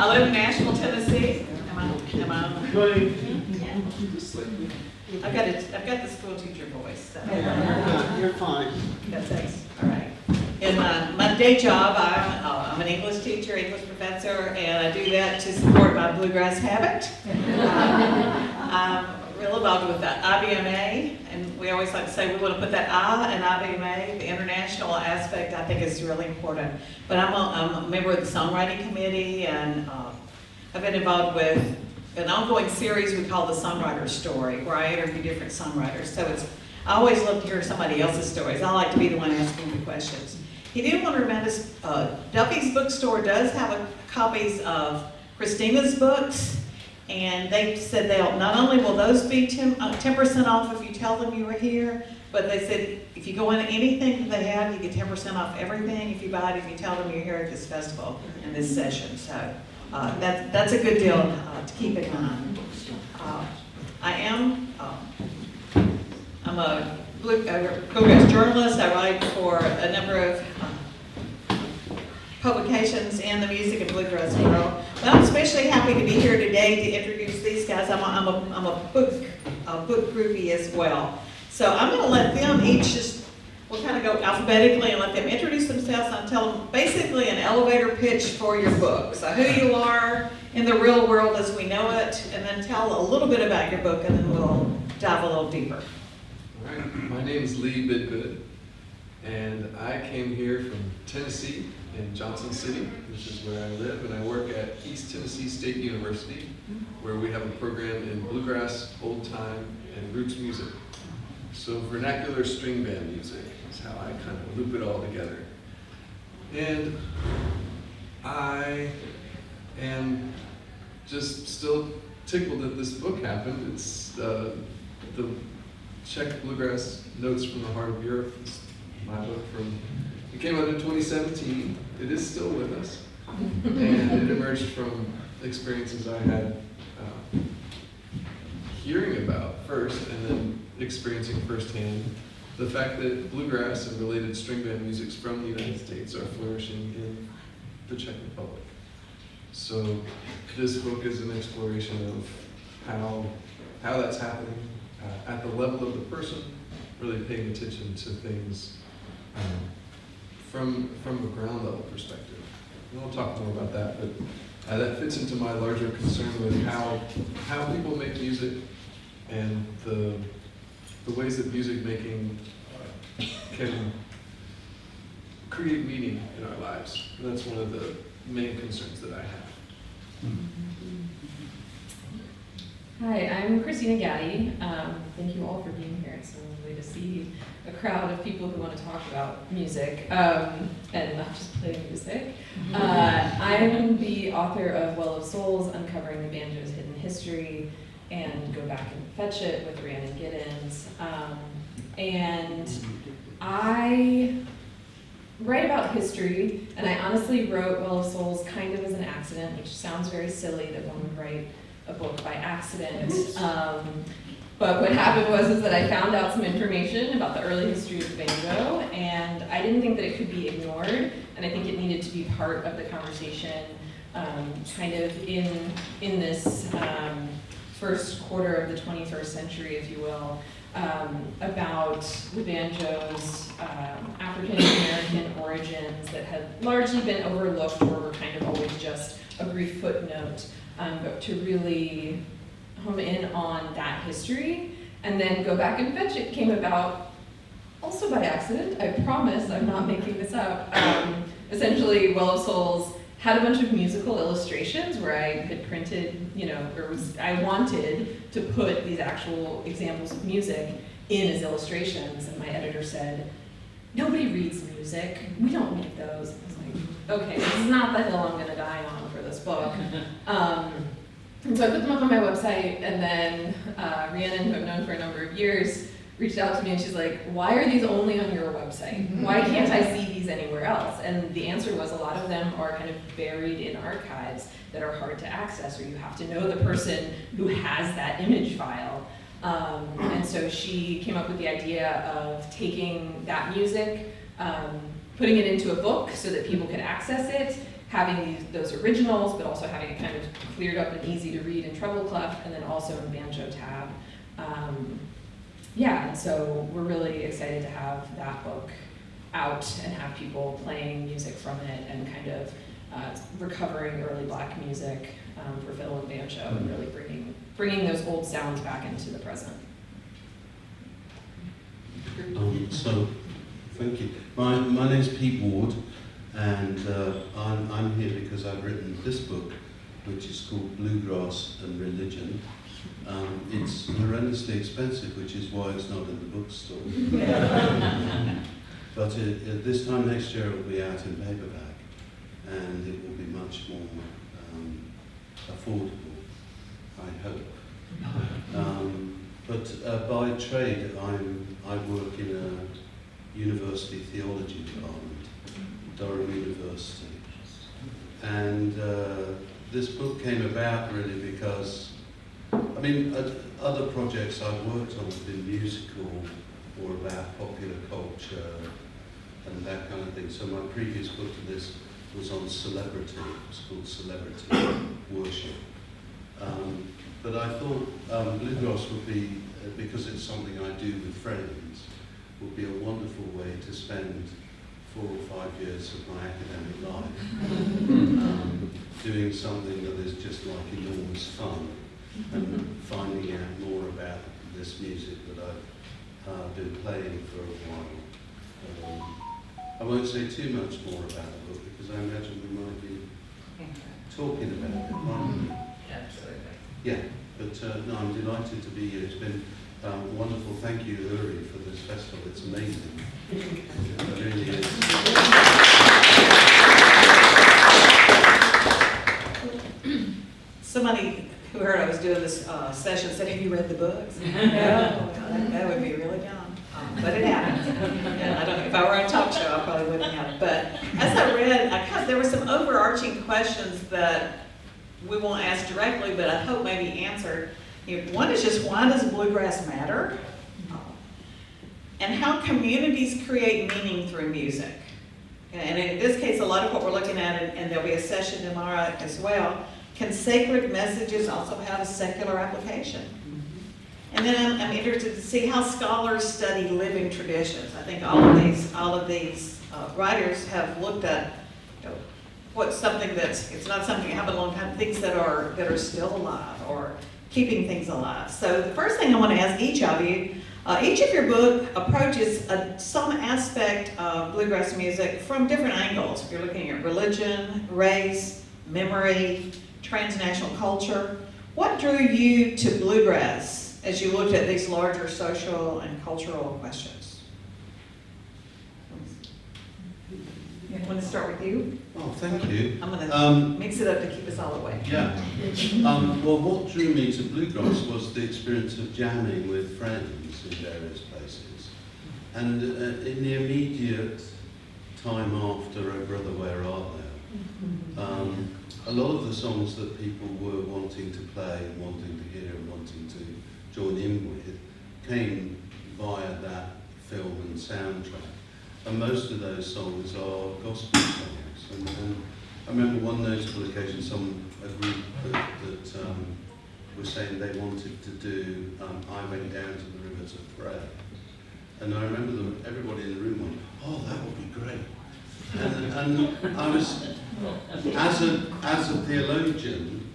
I live in Nashville, Tennessee. Am I on? Go ahead. I've got the school teacher voice. So. You're fine. Thanks. All right. In my day job, I'm an English teacher, English professor, and I do that to support my bluegrass habit. I'm real involved with the IBMA, and we always like to say we want to put that I in IBMA. The international aspect, I think, is really important. But I'm a member of the songwriting committee, and I've been involved with an ongoing series we call The Songwriter's Story, where I interview different songwriters. So I always love to hear somebody else's stories. I like to be the one asking the questions. He did want to remind us, Duffy's Bookstore does have copies of Kristina's books, and they said not only will those be 10% off if you tell them you were here, but they said if you go into anything that they have, you get 10% off everything if you buy it, if you tell them you're here at this festival in this session. So that's a good deal to keep in mind. I'm a bluegrass journalist. I write for a number of publications in the music and bluegrass world. But I'm especially happy to be here today to introduce these guys. I'm a book groupie as well. So I'm going to let them each we'll kind of go alphabetically and let them introduce themselves and tell them basically an elevator pitch for your book. So who you are in the real world as we know it, and then tell a little bit about your book, and then we'll dive a little deeper. All right, my name is Bidgood, and I came here from Tennessee in Johnson City, which is where I live, and I work at East Tennessee State University, where we have a program in bluegrass, old time, and roots music. So vernacular string band music is how I kind of loop it all together. And I am just still tickled that this book happened. It's the Czech Bluegrass Notes from the Heart of Europe. It's my book it came out in 2017. It is still with us. And it emerged from experiences I had hearing about first, and then experiencing firsthand the fact that bluegrass and related string band musics from the United States are flourishing in the Czech Republic. So this book is an exploration of how that's happening at the level of the person, really paying attention to things from a ground level perspective. And we'll talk more about that, but that fits into my larger concern with how people make music and the ways that music making can create meaning in our lives. And that's one of the main concerns that I have. Hi, I'm Kristina Gaddy. Thank you all for being here. It's so lovely to see a crowd of people who want to talk about music and not just play music. I'm the author of Well of Souls, Uncovering the Banjo's Hidden History, and Go Back and Fetch It with Rhiannon Giddens. And I write about history, and I honestly wrote Well of Souls kind of as an accident, which sounds very silly that one would write a book by accident. But what happened was that I found out some information about the early history of the banjo, and I didn't think that it could be ignored, and I think it needed to be part of the conversation kind of in this first quarter of the 21st century, if you will, about the banjo's African-American origins that had largely been overlooked or were kind of always just a brief footnote, but to really hone in on that history. And then Go Back and Fetch It came about also by accident. I promise I'm not making this up. Essentially, Well of Souls had a bunch of musical illustrations where I had printed, I wanted to put these actual examples of music in as illustrations, and my editor said, nobody reads music, we don't make those. I was like, okay, this is not the hill I'm gonna die on for this book. And so I put them up on my website, and then Rhiannon, who I've known for a number of years, reached out to me and she's like, why are these only on your website? Why can't I see these anywhere else? And the answer was a lot of them are kind of buried in archives that are hard to access, or you have to know the person who has that image file. And so she came up with the idea of taking that music, putting it into a book so that people could access it, having those originals, but also having it kind of cleared up and easy to read in treble clef, and then also in banjo tab. Yeah, and so we're really excited to have that book out and have people playing music from it and kind of recovering early black music for fiddle and banjo, and really bringing those old sounds back into the present. So, thank you. My name's Pete Ward, and I'm here because I've written this book, which is called Bluegrass and Religion. It's horrendously expensive, which is why it's not in the bookstore. But this time next year it will be out in paperback, and it will be much more affordable, I hope. But by trade, I work in a university theology department, Durham University. And this book came about really because, I mean, other projects I've worked on have been musical or about popular culture and that kind of thing. So my previous book to this was on celebrity. It was called Celebrity Worship. But I thought bluegrass would be, because it's something I do with friends, would be a wonderful way to spend 4 or 5 years of my academic life doing something that is just like enormous fun and finding out more about this music that I've been playing for a while. I won't say too much more about the book because I imagine we might be talking about it, won't we? Absolutely. Yeah, but no, I'm delighted to be here. It's been wonderful. Thank you, Uri, for this festival. It's amazing. It really is. Somebody who heard I was doing this session said, "Have you read the books?" No, that would be really dumb. But it happens. And I don't know, if I were on a talk show, I probably wouldn't have it. But as I read, there were some overarching questions that we won't ask directly, but I hope maybe answered. One is just, why does bluegrass matter? And how communities create meaning through music. And in this case, a lot of what we're looking at, and there'll be a session tomorrow as well, can sacred messages also have a secular application? And then I'm interested to see how scholars study living traditions. I think all of these writers have looked at what's something it's not something that happened a long time, things that are still alive or keeping things alive. So the first thing I want to ask each of you, each of your book approaches some aspect of bluegrass music from different angles. If you're looking at religion, race, memory, transnational culture, what drew you to bluegrass as you looked at these larger social and cultural questions? I want to start with you. Oh, thank you. I'm going to mix it up to keep us all awake. Yeah. Well, what drew me to bluegrass was the experience of jamming with friends in various places. And in the immediate time after Oh Brother, Where Art Thou, a lot of the songs that people were wanting to play and wanting to hear and wanting to join in with came via that film and soundtrack. And most of those songs are gospel songs. And I remember one notable occasion, a group that were saying they wanted to do I Went Down to the River to Pray. And I remember everybody in the room went, "Oh, that would be great." And I was, as a theologian,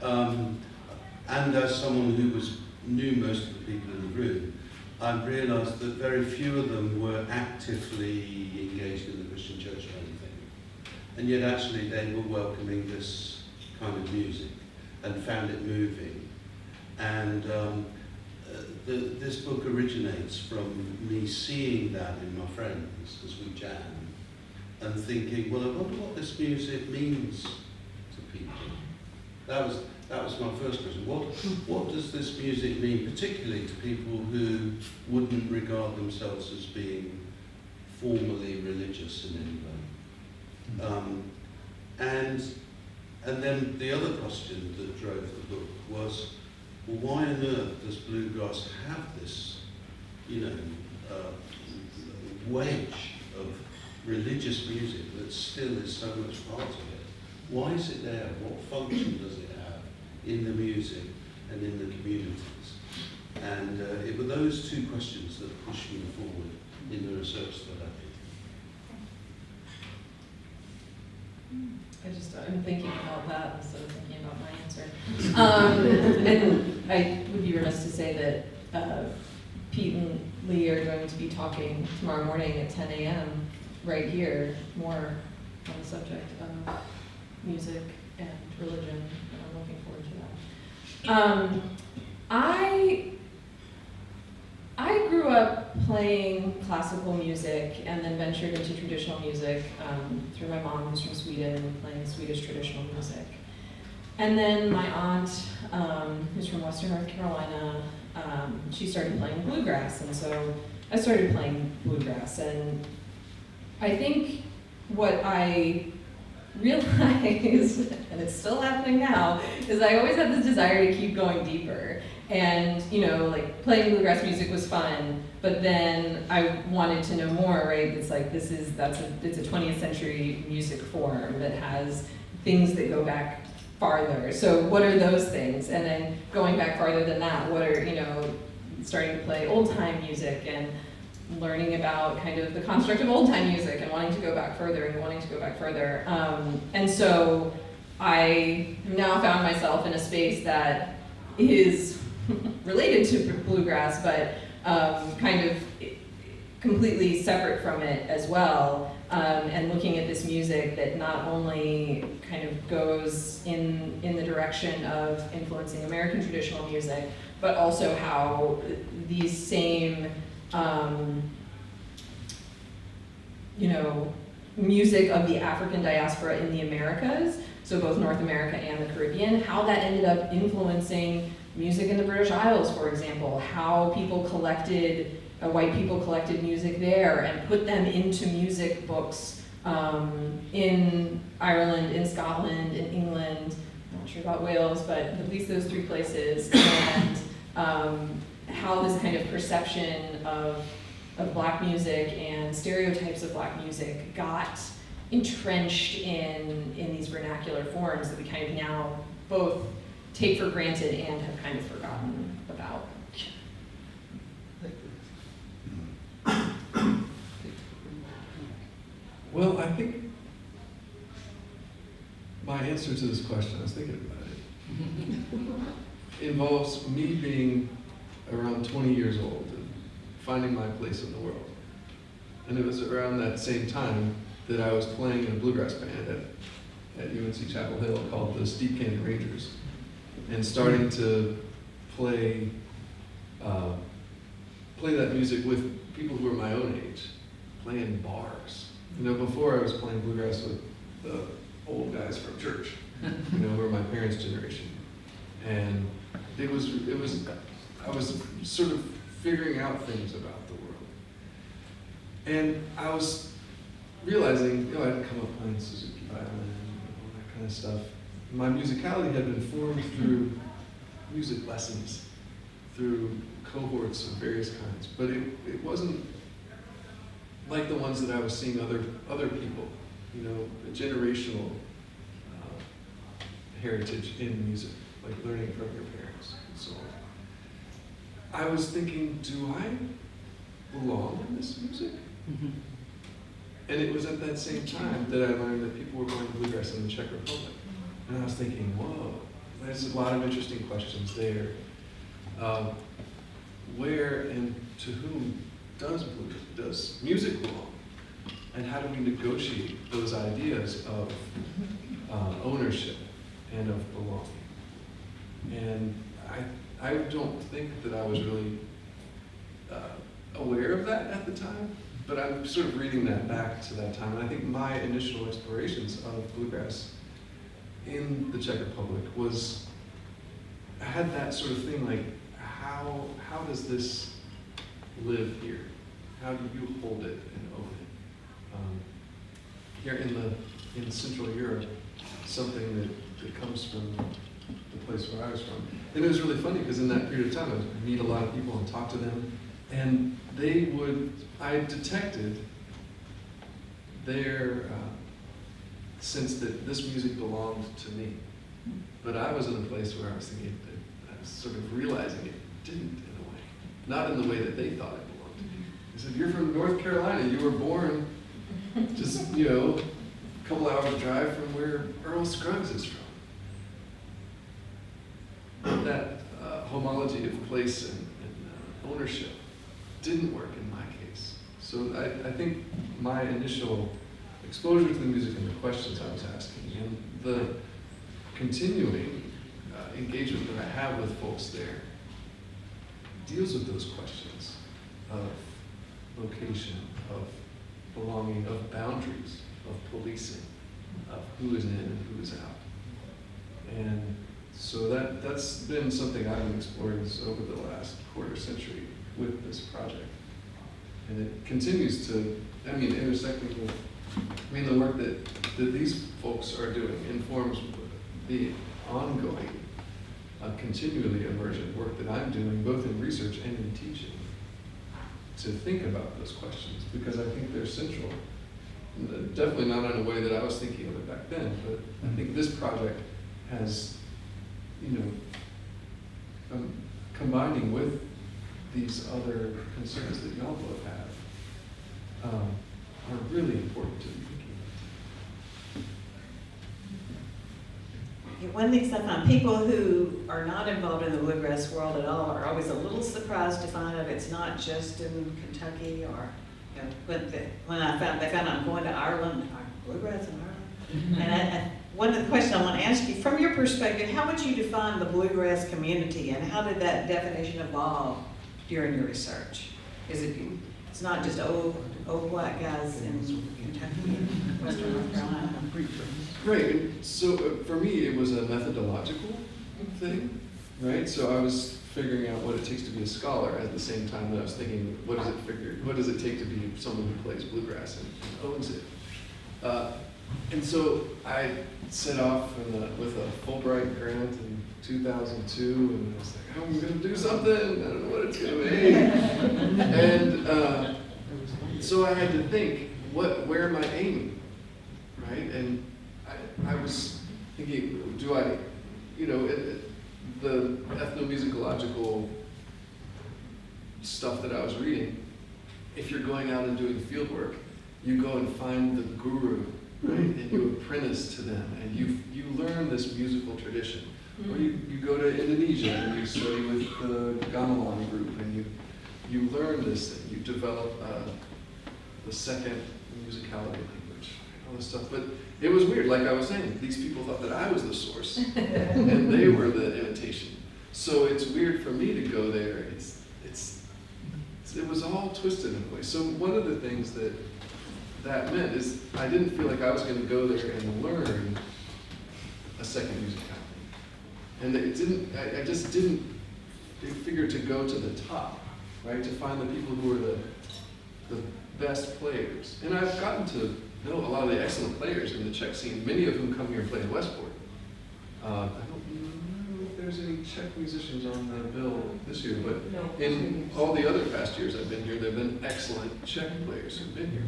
and as someone who knew most of the people in the room, I realised that very few of them were actively engaged in the Christian church or anything. And yet actually they were welcoming this kind of music and found it moving. And this book originates from me seeing that in my friends as we jam and thinking, well, I wonder what this music means to people. That was my first question. What does this music mean, particularly to people who wouldn't regard themselves as being formally religious in any way? And then the other question that drove the book was, well, why on earth does bluegrass have this, wedge of religious music that still is so much part of it. Why is it there? What function does it have in the music and in the communities? And it were those two questions that pushed me forward in the research that I did. I'm thinking about that instead of thinking about my answer. And I would be remiss to say that Pete and Lee are going to be talking tomorrow morning at 10 a.m. right here, more on the subject of music and religion, and I'm looking forward to that. I grew up playing classical music and then ventured into traditional music through my mom, who's from Sweden, playing Swedish traditional music. And then my aunt, who's from Western North Carolina, she started playing bluegrass, and so I started playing bluegrass. And I think what I realized, and it's still happening now, is I always had this desire to keep going deeper. And, you know, like playing bluegrass music was fun, but then I wanted to know more, right? It's like, it's a 20th century music form that has things that go back farther. So what are those things? And then going back farther than that, what are, you know, starting to play old time music and learning about kind of the construct of old time music and wanting to go back further and wanting to go back further. And so I have now found myself in a space that is related to bluegrass, but kind of completely separate from it as well, and looking at this music that not only kind of goes in the direction of influencing American traditional music, but also how these same you know, music of the African diaspora in the Americas, so both North America and the Caribbean, how that ended up influencing music in the British Isles, for example, how people collected, white people collected music there and put them into music books in Ireland, in Scotland, in England, I'm not sure about Wales, but at least those three places, and how this kind of perception of Black music and stereotypes of Black music got entrenched in these vernacular forms that we kind of now both take for granted and have kind of forgotten about. Well, I think my answer to this question, I was thinking about it, involves me being around 20 years old and finding my place in the world. And it was around that same time that I was playing in a bluegrass band at UNC Chapel Hill called the Steep Canyon Rangers, and starting to play that music with people who were my own age, playing bars. You know, before I was playing bluegrass with the old guys from church, you know, who were my parents' generation. And I was sort of figuring out things about the world. And I was realizing, you know, I'd come up playing Suzuki violin and all that kind of stuff. My musicality had been formed through music lessons, through cohorts of various kinds, but it wasn't like the ones that I was seeing other people, you know, a generational heritage in music, like learning from your parents and so on. I was thinking, do I belong in this music? Mm-hmm. And it was at that same time that I learned that people were playing bluegrass in the Czech Republic. And I was thinking, whoa, there's a lot of interesting questions there. Where and to whom does music belong? And how do we negotiate those ideas of ownership and of belonging? And I don't think that I was really aware of that at the time, but I'm sort of reading that back to that time. And I think my initial explorations of bluegrass in the Czech Republic I had that sort of thing like, how does this live here? How do you hold it and own it? Here in Central Europe, something that comes from the place where I was from. And it was really funny because in that period of time, I would meet a lot of people and talk to them, and I detected their sense that this music belonged to me. But I was in a place where I was thinking that I was sort of realizing it didn't in a way. Not in the way that they thought it belonged to me. They said, you're from North Carolina, you were born just, a couple hours drive from where Earl Scruggs is from. That homology of place and ownership didn't work in my case. So I think my initial exposure to the music and the questions I was asking and the continuing engagement that I have with folks there deals with those questions of location, of belonging, of boundaries, of policing, of who is in and who is out. And so that's been something I've been exploring over the last quarter century with this project. And it continues to, intersecting with, the work that these folks are doing informs the ongoing, continually emergent work that I'm doing, both in research and in teaching, to think about those questions, because I think they're central. Definitely not in a way that I was thinking of it back then, but I think this project has, combining with these other concerns that y'all both have, are really important to be thinking about. One thing I find, people who are not involved in the bluegrass world at all are always a little surprised to find out it's not just in Kentucky or, when they found out I'm going to Ireland, bluegrass in Ireland. And one of the questions I want to ask you, from your perspective, how would you define the bluegrass community and how did that definition evolve during your research? It's not just old black guys in Kentucky and Western North Carolina. Right, and so for me it was a methodological thing, right? So I was figuring out what it takes to be a scholar at the same time that I was thinking, what does it take to be someone who plays bluegrass and owns it? And so I set off with a Fulbright grant in 2002, and I was like, I'm going to do something, I don't know what it's going to be. And so I had to think, where am I aiming, right? And I was thinking, the ethnomusicological stuff that I was reading, if you're going out and doing field work, you go and find the guru, right? And you apprentice to them, and you learn this musical tradition. Or you go to Indonesia and you study with the gamelan group, and you learn this thing. You develop the second musicality language, all this stuff. But it was weird, like I was saying, these people thought that I was the source, and they were the imitation. So it's weird for me to go there. It was all twisted in a way. So one of the things that meant is I didn't feel like I was going to go there and learn a second musicality. And I just didn't figure to go to the top, right? To find the people who are the best players. And I've gotten to know a lot of the excellent players in the Czech scene, many of whom come here and play in Westport. I don't know if there's any Czech musicians on the bill this year, but in all the other past years I've been here, there have been excellent Czech players who've been here.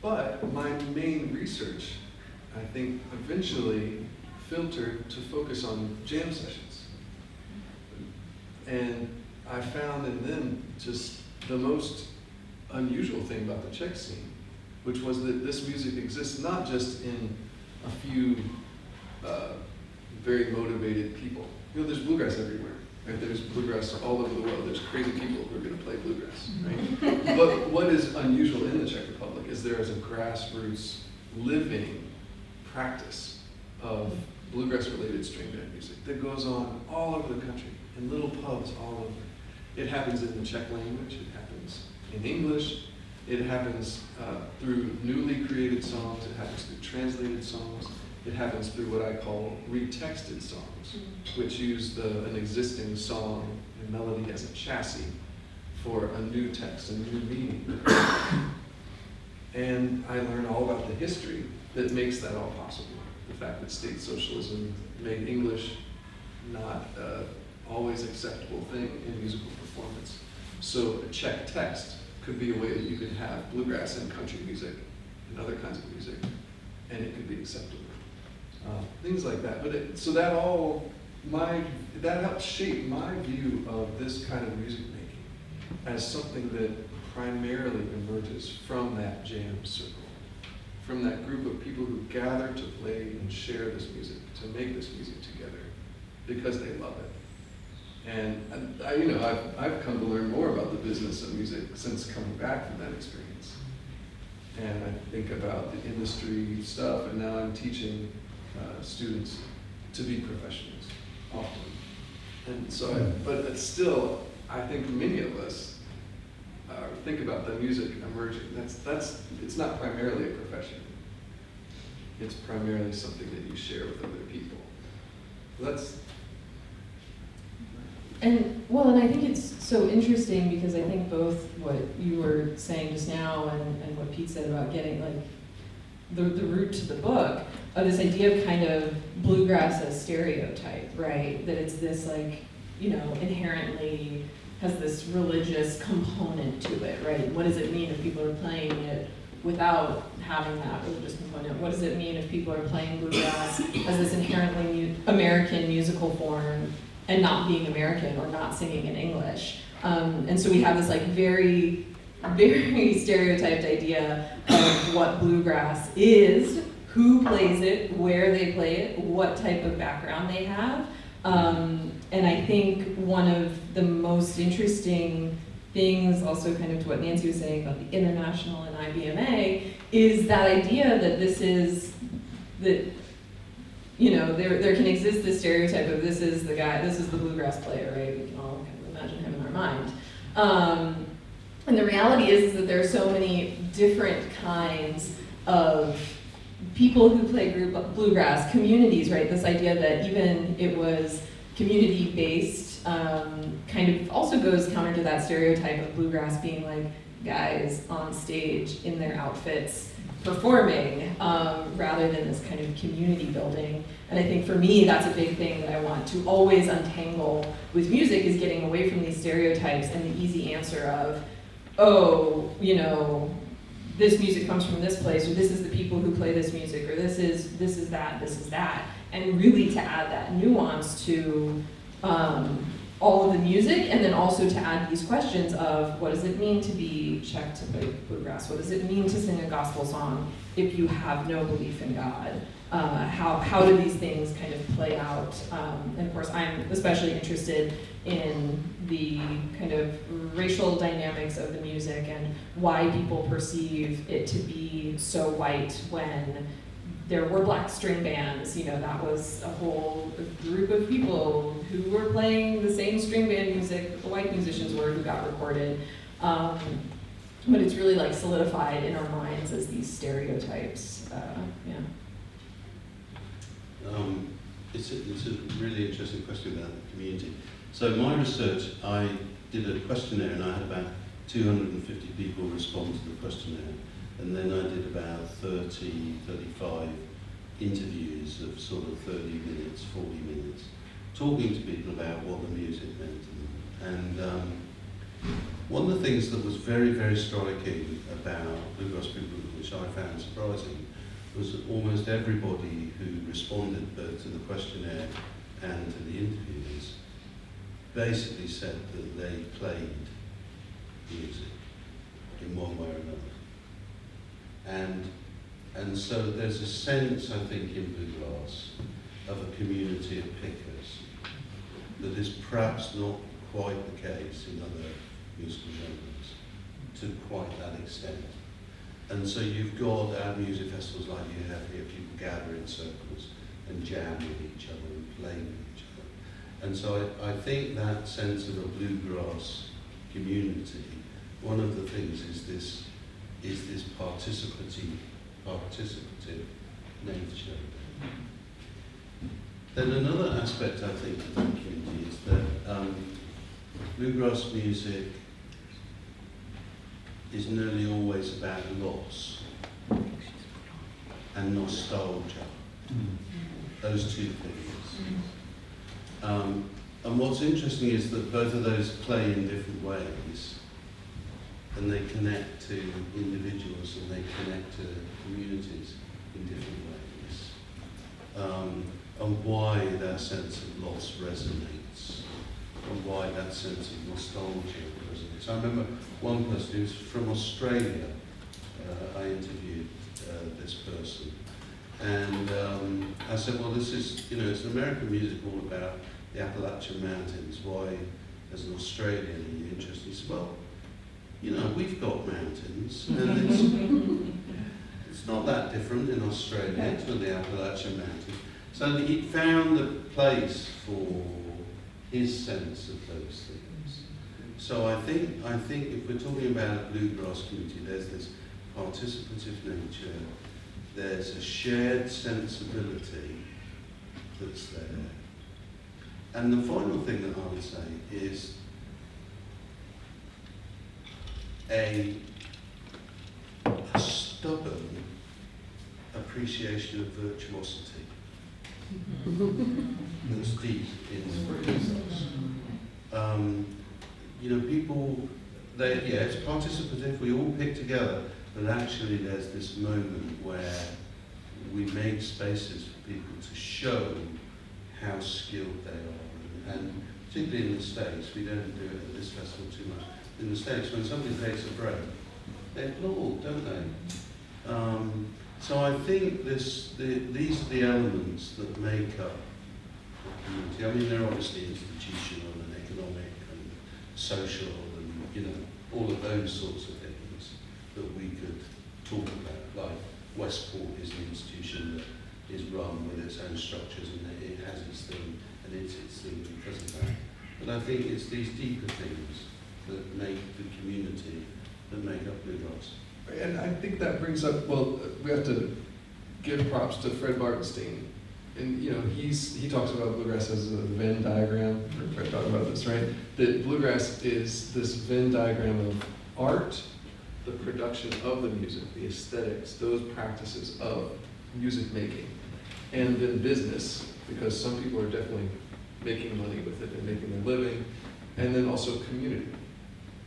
But my main research, I think, eventually filtered to focus on jam sessions. And I found in them just the most unusual thing about the Czech scene, which was that this music exists not just in a few very motivated people. There's bluegrass everywhere, right? There's bluegrass all over the world. There's crazy people who are going to play bluegrass, right? But what is unusual in the Czech Republic is there is a grassroots living practice of bluegrass-related string band music that goes on all over the country, in little pubs all over. It happens in the Czech language, it happens in English, it happens through newly created songs, it happens through translated songs, it happens through what I call retexted songs, which use an existing song and melody as a chassis for a new text, a new meaning. And I learn all about the history that makes that all possible. The fact that state socialism made English not always acceptable thing in musical performance. So a Czech text could be a way that you could have bluegrass and country music and other kinds of music, and it could be acceptable. Things like that. But so that helps shape my view of this kind of music making as something that primarily emerges from that jam circle, from that group of people who gather to play and share this music, to make this music together, because they love it. And I've come to learn more about the business of music since coming back from that experience. And I think about the industry stuff, and now I'm teaching students to be professionals often. And so, but it's still, I think many of us think about the music emerging. It's not primarily a profession. It's primarily something that you share with other people. And I think it's so interesting because I think both what you were saying just now and what Pete said about getting like the root to the book of this idea of kind of bluegrass as stereotype, right? That it's this like, inherently has this religious component to it, right? What does it mean if people are playing it without having that religious component? What does it mean if people are playing bluegrass as this inherently American musical form and not being American or not singing in English? And so we have this like very, very stereotyped idea of what bluegrass is, who plays it, where they play it, what type of background they have. And I think one of the most interesting things, also kind of to what Nancy was saying about the international and IBMA, is that idea that this is, that there can exist this stereotype of this is the guy, this is the bluegrass player, right? We can all kind of imagine him in our mind. And the reality is that there are so many different kinds of people who play bluegrass, communities, right? This idea that even it was community-based kind of also goes counter to that stereotype of bluegrass being like guys on stage in their outfits performing rather than this kind of community building. And I think for me, that's a big thing that I want to always untangle with music, is getting away from these stereotypes and the easy answer of, this music comes from this place, or this is the people who play this music, or this is that, and really to add that nuance to all of the music, and then also to add these questions of what does it mean to be Czech to play bluegrass? What does it mean to sing a gospel song if you have no belief in God? How do these things kind of play out? And of course, I'm especially interested in the kind of racial dynamics of the music and why people perceive it to be so white when there were black string bands. That was a whole group of people who were playing the same string band music that the white musicians were who got recorded. But it's really like solidified in our minds as these stereotypes. It's a really interesting question about the community. So my research, I did a questionnaire and I had about 250 people respond to the questionnaire. And then I did about 30, 35 interviews of sort of 30 minutes, 40 minutes, talking to people about what the music meant to them. And one of the things that was very, very striking about bluegrass people, which I found surprising, was that almost everybody who responded both to the questionnaire and to the interviews basically said that they played music in one way or another. And so there's a sense, I think, in bluegrass of a community of pickers that is perhaps not quite the case in other musical genres to quite that extent. And so you've got at music festivals like you have here, people gather in circles and jam with each other and play with each other. And so I think that sense of a bluegrass community, one of the things is this participative nature. Then another aspect, I think, of the community is that bluegrass music is nearly always about loss and nostalgia. Those two things. And what's interesting is that both of those play in different ways. and they connect to individuals and they connect to communities in different ways. And why that sense of loss resonates, and why that sense of nostalgia resonates. I remember one person who's from Australia, I interviewed this person, and I said, well, this is, it's American music all about the Appalachian Mountains. Why, as an Australian, are you interested? He said, well, we've got mountains, and it's not that different in Australia to the Appalachian Mountains. So he found a place for his sense of those things. So I think if we're talking about a bluegrass community, there's this participative nature, there's a shared sensibility that's there. And the final thing that I would say is a stubborn appreciation of virtuosity that's deep in people, it's participative, we all pick together, but actually there's this moment where we make spaces for people to show how skilled they are. And particularly in the States, we don't do it at this festival too much. In the States, when somebody takes a break, they applaud, don't they? So I think these are the elements that make up the community. I mean, they're obviously institutional and economic and social and, all of those sorts of things that we could talk about. Like Westport is an institution that is run with its own structures and it has its thing and it's its thing because of that. But I think it's these deeper things that make the community, that make up bluegrass. And I think that brings up, we have to give props to Fred Bartenstein. And he talks about bluegrass as a Venn diagram. Fred talked about this, right? That bluegrass is this Venn diagram of art, the production of the music, the aesthetics, those practices of music making, and then business, because some people are definitely making money with it and making their living, and then also community.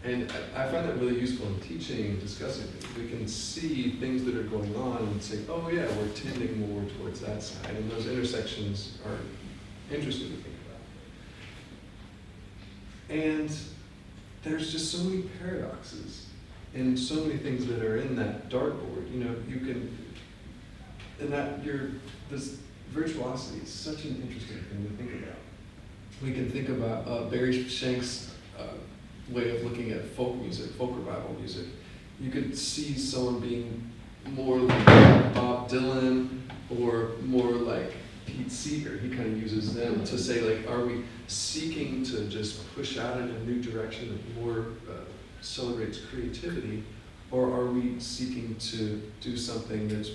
And I find that really useful in teaching and discussing things. We can see things that are going on and say, oh yeah, we're tending more towards that side. And those intersections are interesting to think about. And there's just so many paradoxes and so many things that are in that dartboard. This virtuosity is such an interesting thing to think about. We can think about Barry Shank's way of looking at folk music, folk revival music. You could see someone being more like Bob Dylan or more like Pete Seeger. He kind of uses them to say, like, are we seeking to just push out in a new direction that more celebrates creativity, or are we seeking to do something that's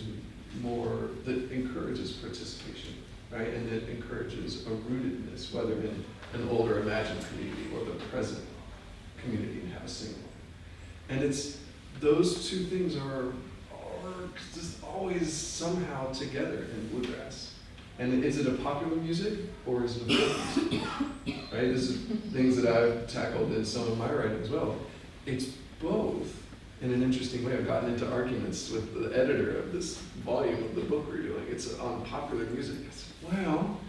more, that encourages participation, right? And that encourages a rootedness, whether in an older imagined community or the present community and have a single. And it's, those two things are just always somehow together in bluegrass. And is it a popular music or is it a folk music? Right? This is things that I've tackled in some of my writing as well. It's both in an interesting way. I've gotten into arguments with the editor of this volume of the book we're doing. It's on popular music. I said, well,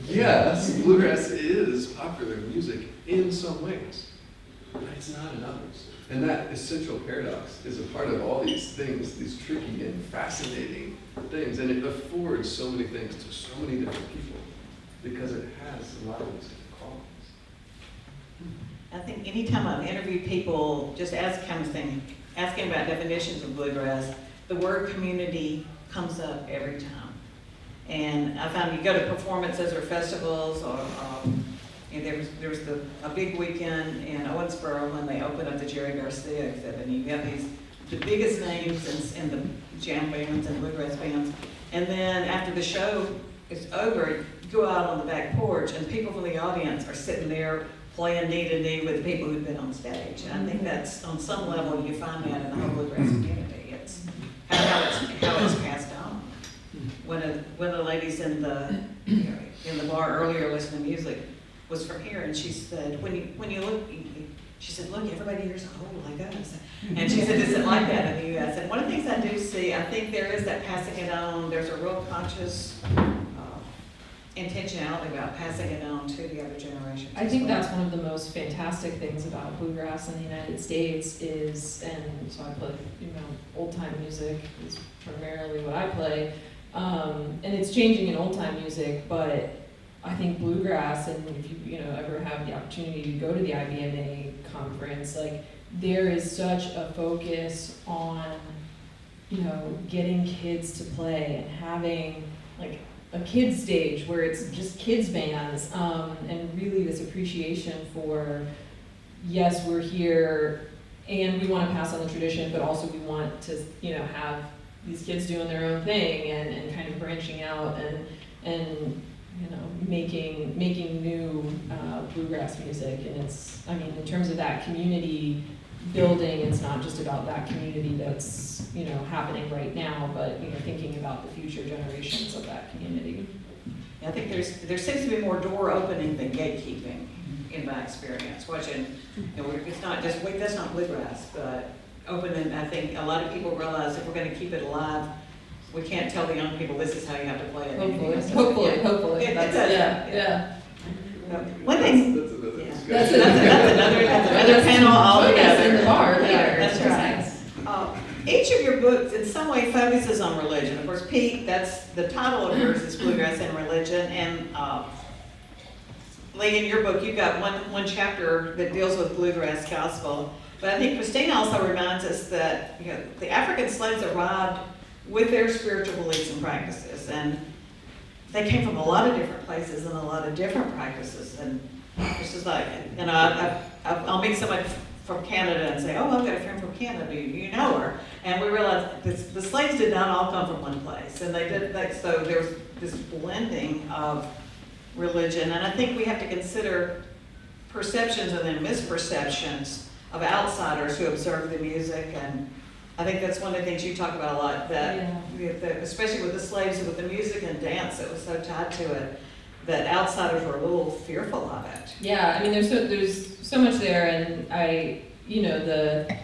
yes, bluegrass is popular music in some ways. It's not in others. And that essential paradox is a part of all these things, these tricky and fascinating things. And it affords so many things to so many different people because it has a lot of these different qualities. I think anytime I've interviewed people, just asking about definitions of bluegrass, the word community comes up every time. And I found you go to performances or festivals or and there was a big weekend in Owensboro when they opened up the Jerry Garcia exhibit, and you got the biggest names in the jam bands and bluegrass bands. And then after the show is over, you go out on the back porch, and people from the audience are sitting there playing knee to knee with the people who've been on stage. And I think that's, on some level, you find that in the whole bluegrass community. It's how it's passed on. One of the ladies in the bar earlier listening to music was from here, and she said, when you look, She said, look, everybody here is old like us. And she said, isn't like that in the U.S. And one of the things I do see, I think there is that passing it on. There's a real conscious intentionality about passing it on to the other generations. I think that's one of the most fantastic things about bluegrass in the United States is, and so I play, old time music is primarily what I play, and it's changing in old time music, but I think bluegrass, and if you ever have the opportunity to go to the IBMA conference, like there is such a focus on, getting kids to play and having like a kids stage where it's just kids bands, and really this appreciation for, yes, we're here and we want to pass on the tradition, but also we want to, have these kids doing their own thing and kind of branching out and making new bluegrass music. And it's, in terms of that community building, it's not just about that community that's, happening right now, but, thinking about the future generations of that community. I think there seems to be more door opening than gatekeeping in my experience. Watching, it's not just, that's not bluegrass, but opening, I think a lot of people realize if we're going to keep it alive, we can't tell the young people this is how you have to play it. Hopefully. Yeah. One thing. That's another panel altogether. In the bar. That's right. Each of your books in some way focuses on religion. Of course, Pete, that's the title of yours is Bluegrass and Religion. And Lee, in your book, you've got one chapter that deals with bluegrass gospel. But I think Kristina also reminds us that the African slaves arrived with their spiritual beliefs and practices. And they came from a lot of different places and a lot of different practices. And it's just like, I'll meet somebody from Canada and say, oh, I've got a friend from Canada, you know her? And we realized the slaves did not all come from one place. And so there was this blending of religion. And I think we have to consider perceptions and then misperceptions of outsiders who observe the music. And I think that's one of the things you talk about a lot, that especially with the slaves and with the music and dance that was so tied to it, that outsiders were a little fearful of it. Yeah, there's so much there, and the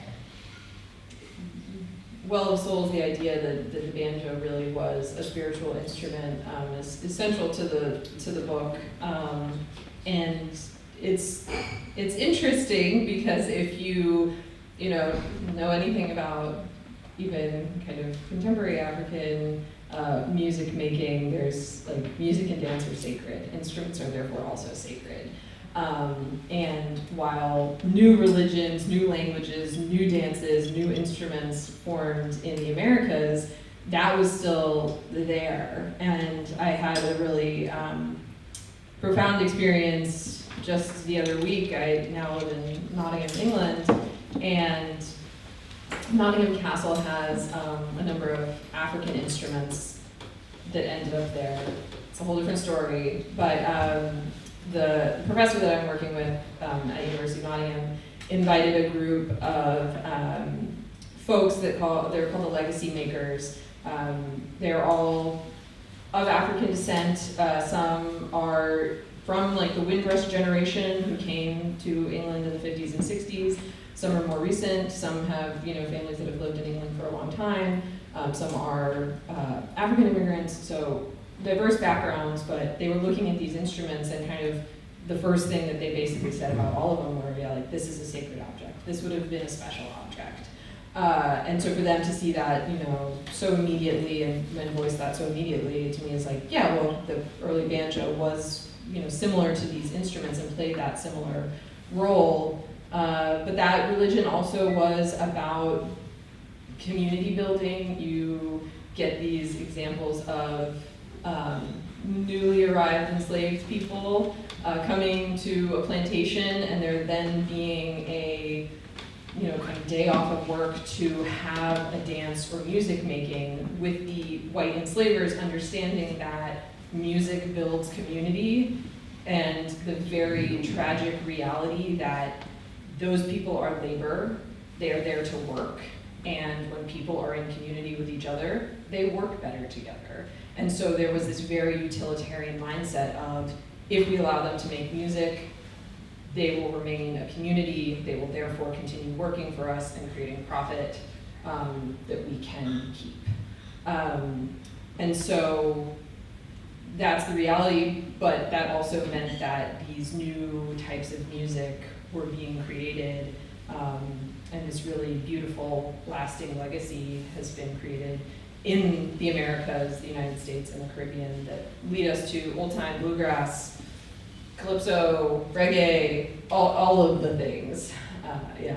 Well of Souls, the idea that the banjo really was a spiritual instrument is central to the book, and it's interesting because if you know anything about even kind of contemporary African music making, there's like music and dance are sacred. Instruments are therefore also sacred. And while new religions, new languages, new dances, new instruments formed in the Americas, that was still there. And I had a really profound experience just the other week. I now live in Nottingham, England, and Nottingham Castle has a number of African instruments that ended up there. It's a whole different story, but the professor that I'm working with at University of Nottingham invited a group of folks they're called the legacy makers. They're all of African descent. Some are from like the Windrush generation who came to England in the 50s and 60s. Some are more recent. Some have families that have lived in England for a long time. Some are African immigrants. So diverse backgrounds, but they were looking at these instruments, and kind of the first thing that they basically said about all of them were, like, this is a sacred object. This would have been a special object. And so for them to see that, so immediately and voice that so immediately, to me is like, yeah, well, the early banjo was, similar to these instruments and played that similar role. But that religion also was about community building. You get these examples of newly arrived enslaved people coming to a plantation, and there then being a kind of day off of work to have a dance or music making with the white enslavers, understanding that music builds community, and the very tragic reality that those people are labor, they are there to work, and when people are in community with each other, they work better together. And so there was this very utilitarian mindset of, if we allow them to make music, they will remain a community, they will therefore continue working for us and creating profit that we can keep. And so that's the reality, but that also meant that these new types of music were being created, and this really beautiful, lasting legacy has been created in the Americas, the United States, and the Caribbean that lead us to old-time bluegrass, calypso, reggae, all of the things. Yeah.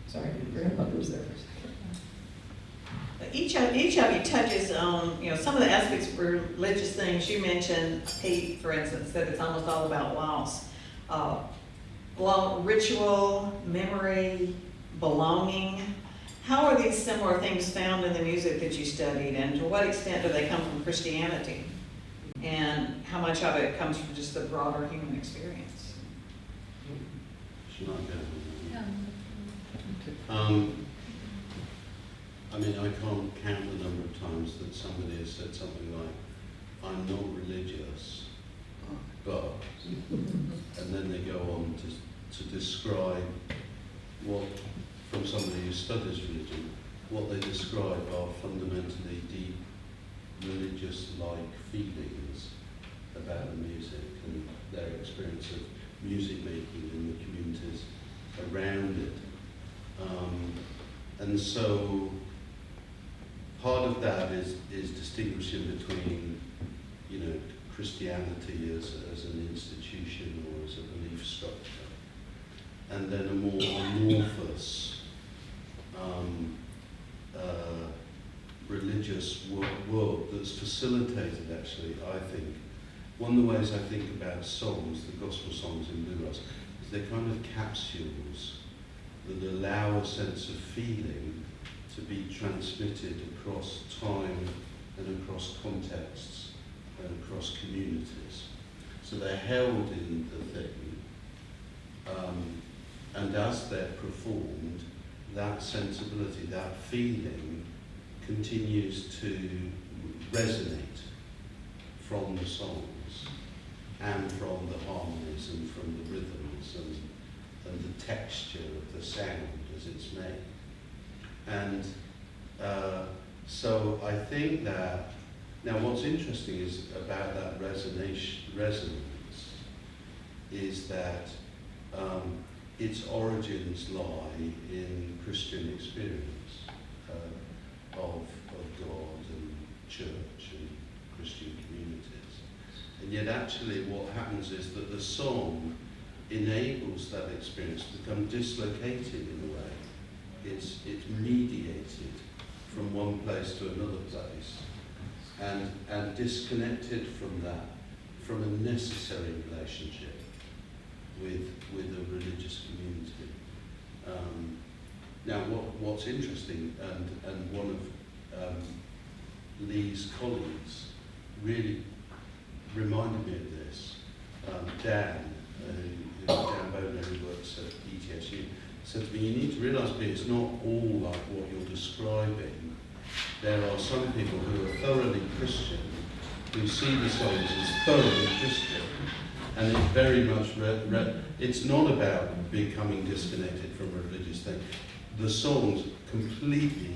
Sorry, we're gonna pause there for a second. Each of you touches on, some of the aspects of religious things. You mentioned, Pete, for instance, that it's almost all about loss. Ritual, memory, belonging. How are these similar things found in the music that you studied, and to what extent do they come from Christianity? And how much of it comes from just the broader human experience? Should I go? Yeah. I mean, I can't count the number of times that somebody has said something like, "I'm not religious, but," and then they go on to describe what, from somebody who studies religion, what they describe are fundamentally deep religious-like feelings about the music and their experience of music making in the communities around it. And so part of that is distinguishing between, Christianity as an institution or as a belief structure, and then a more amorphous religious world that's facilitated, actually, I think. One of the ways I think about songs, the gospel songs in bluegrass, is they're kind of capsules that allow a sense of feeling to be transmitted across time and across contexts and across communities. So they're held in the thing, and as they're performed, that sensibility, that feeling continues to resonate from the songs and from the harmonies and from the rhythms and the texture of the sound as it's made. And so I think that, now what's interesting is about that resonance is that its origins lie in Christian experience of God and church and Christian communities. And yet actually what happens is that the song enables that experience to become dislocated in a way. It's mediated from one place to another place and disconnected from that, from a necessary relationship with a religious community. Now what's interesting, and one of Lee's colleagues really reminded me of this, Dan Boner, who works at ETSU, said to me, you need to realise, Pete, it's not all like what you're describing. There are some people who are thoroughly Christian, who see the songs as thoroughly Christian, and it's very much, it's not about becoming disconnected from a religious thing. The songs completely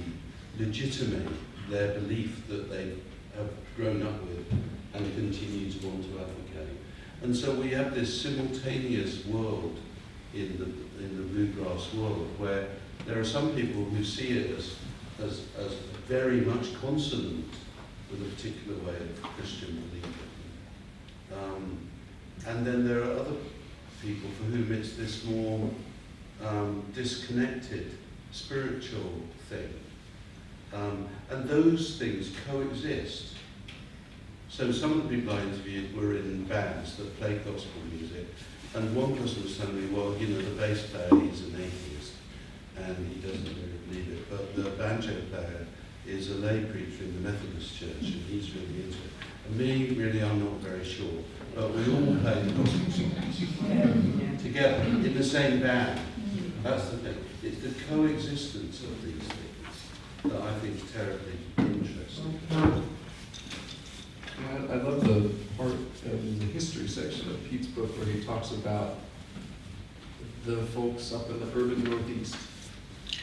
legitimate their belief that they have grown up with and continue to want to advocate. And so we have this simultaneous world in the bluegrass world where there are some people who see it as very much consonant with a particular way of Christian believing. And then there are other people for whom it's this more disconnected spiritual thing. And those things coexist. So some of the people I interviewed were in bands that play gospel music, and one person was telling me, well, the bass player, he's an atheist, and he doesn't really believe it, but the banjo player is a lay preacher in the Methodist Church, and he's really into it. And me, really, I'm not very sure, but we all play the gospel songs together in the same band. That's the thing. It's the coexistence of these things that I think is terribly interesting. I love the part in the history section of Pete's book where he talks about the folks up in the urban Northeast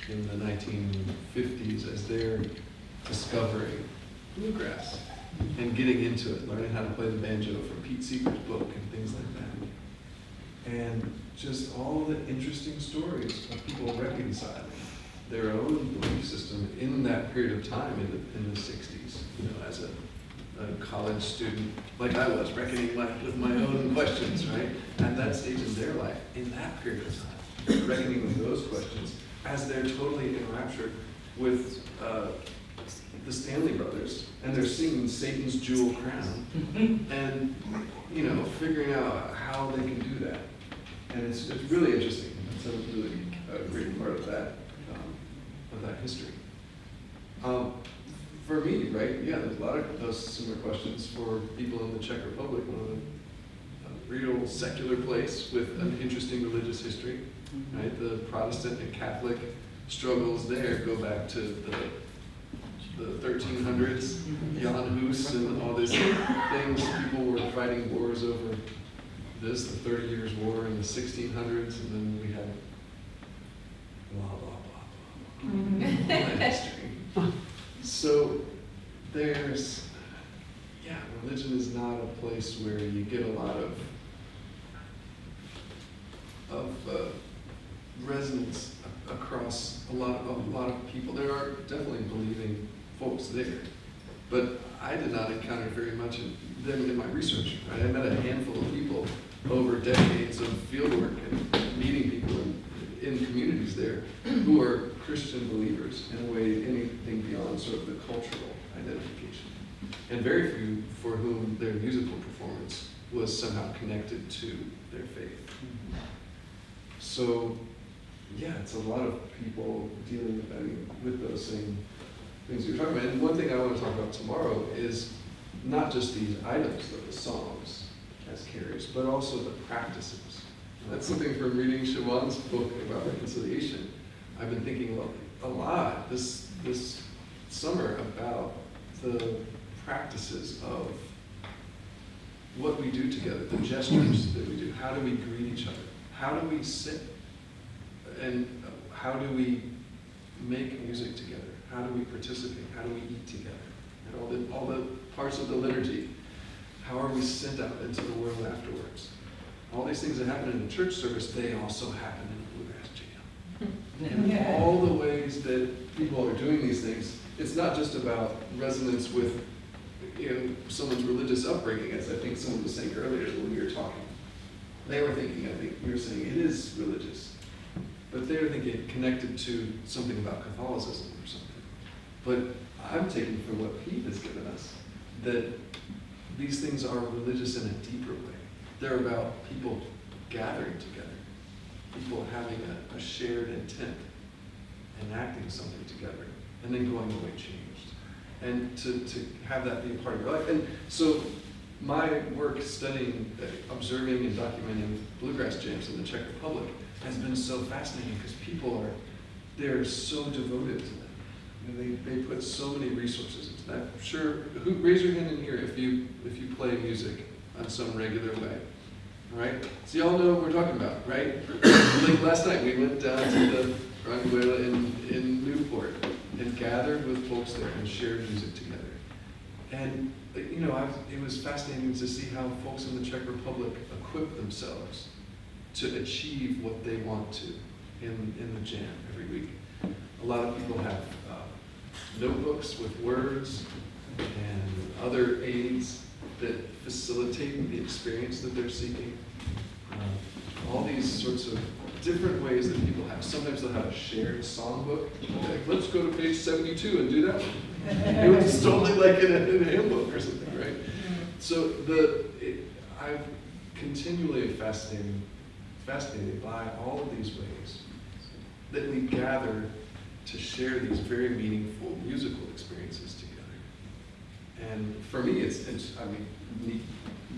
in the 1950s as they're discovering bluegrass and getting into it, learning how to play the banjo from Pete Seeger's book and things like that. And just all the interesting stories of people reconciling their own belief system in that period of time in the 60s, you know, as a college student, like I was, reckoning with my own questions, right? At that stage in their life, in that period of time, reckoning with those questions, as they're totally enraptured with the Stanley Brothers, and they're singing Satan's Jewel Crown, and, you know, figuring out how they can do that. And it's really interesting. It's a really great part of that history. For me, right, yeah, there's a lot of those similar questions for people in the Czech Republic, a real secular place with an interesting religious history, right? The Protestant and Catholic struggles there go back to the 1300s, Jan Hus and all these things. People were fighting wars over this, the 30 Years' War in the 1600s, and then we had blah, blah, blah, blah, blah, all that history. So there's, yeah, religion is not a place where you get a lot of resonance across a lot of people. There are definitely believing folks there, but I did not encounter very much of them in my research. Right? I met a handful of people over decades of fieldwork and meeting people in communities there who are Christian believers in a way anything beyond sort of the cultural identification. And very few for whom their musical performance was somehow connected to their faith. So, yeah, it's a lot of people dealing with those same things you're talking about. And one thing I want to talk about tomorrow is not just these items, like the songs as carriers, but also the practices. That's something from reading Siobhan's book about reconciliation. I've been thinking a lot this summer about the practices of what we do together, the gestures that we do. How do we greet each other? How do we sit? And how do we make music together? How do we participate? How do we eat together? And all the parts of the liturgy. How are we sent out into the world afterwards? All these things that happen in the church service, they also happen in the bluegrass jam. And all the ways that people are doing these things, it's not just about resonance with, you know, someone's religious upbringing, as I think someone was saying earlier when we were talking. They were thinking, I think you were saying, it is religious. But they were thinking connected to something about Catholicism or something. But I'm taking from what Pete has given us, that these things are religious in a deeper way. They're about people gathering together, people having a shared intent, enacting something together, and then going away changed. And to have that be a part of your life. And so my work studying, observing and documenting bluegrass jams in the Czech Republic has been so fascinating because people they're so devoted to them. You know, they put so many resources into that. I'm sure, raise your hand in here if you play music on some regular way. All right? So y'all know what we're talking about, right? Like last night we went down to the Ranguela in Newport and gathered with folks there and shared music together. And you know, it was fascinating to see how folks in the Czech Republic equip themselves to achieve what they want to in the jam every week. A lot of people have notebooks with words and other aids that facilitate the experience that they're seeking. All these sorts of different ways that people have. Sometimes they'll have a shared songbook. Like, let's go to page 72 and do that one. It was totally like in a handbook or something, right? So I'm continually fascinated by all of these ways that we gather to share these very meaningful musical experiences together. And for me, it's neat,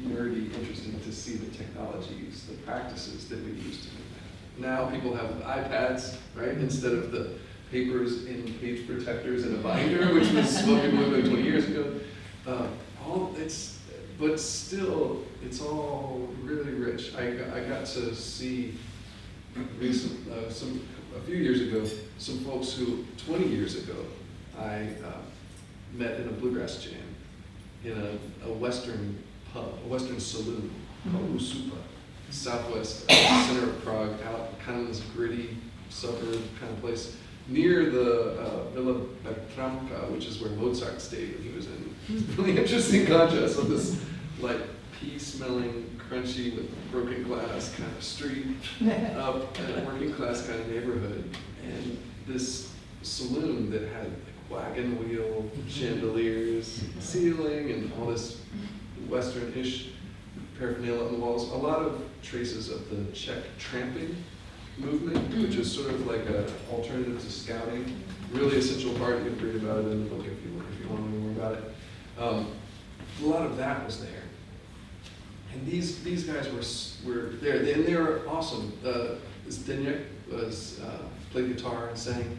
nerdy, interesting to see the technologies, the practices that we use to do that. Now people have iPads, right? Instead of the papers in page protectors in a binder, which was spoken with 20 years ago. But still, it's all really rich. I got to see a few years ago, some folks who 20 years ago I met in a bluegrass jam in a Western pub, a Western saloon called Usupa, southwest center of Prague, out kind of this gritty suburb kind of place, near the Villa Bertramka, which is where Mozart stayed when he was in. It's a really interesting contrast of this like pea-smelling, crunchy with broken glass kind of street up in a working class kind of neighborhood, and this saloon that had like wagon wheel chandeliers, ceiling, and all this Western-ish paraphernalia on the walls. A lot of traces of the Czech tramping movement, which is sort of like an alternative to scouting. Really essential part. You can read about it in the book if you want to know more about it. A lot of that was there, and these guys were there, and they were awesome. Zdeněk was played guitar and sang.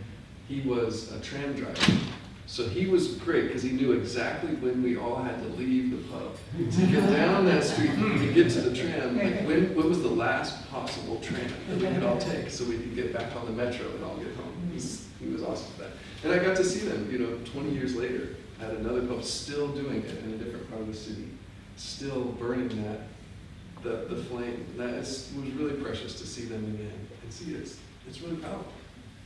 He was a tram driver, so he was great because he knew exactly when we all had to leave the pub to get down that street and get to the tram. Like when was the last possible tram that we could all take so we could get back on the metro and all get home. He was awesome for that. And I got to see them, 20 years later at another pub, still doing it in a different part of the city, still burning the flame. Was really precious to see them again and see it's really powerful.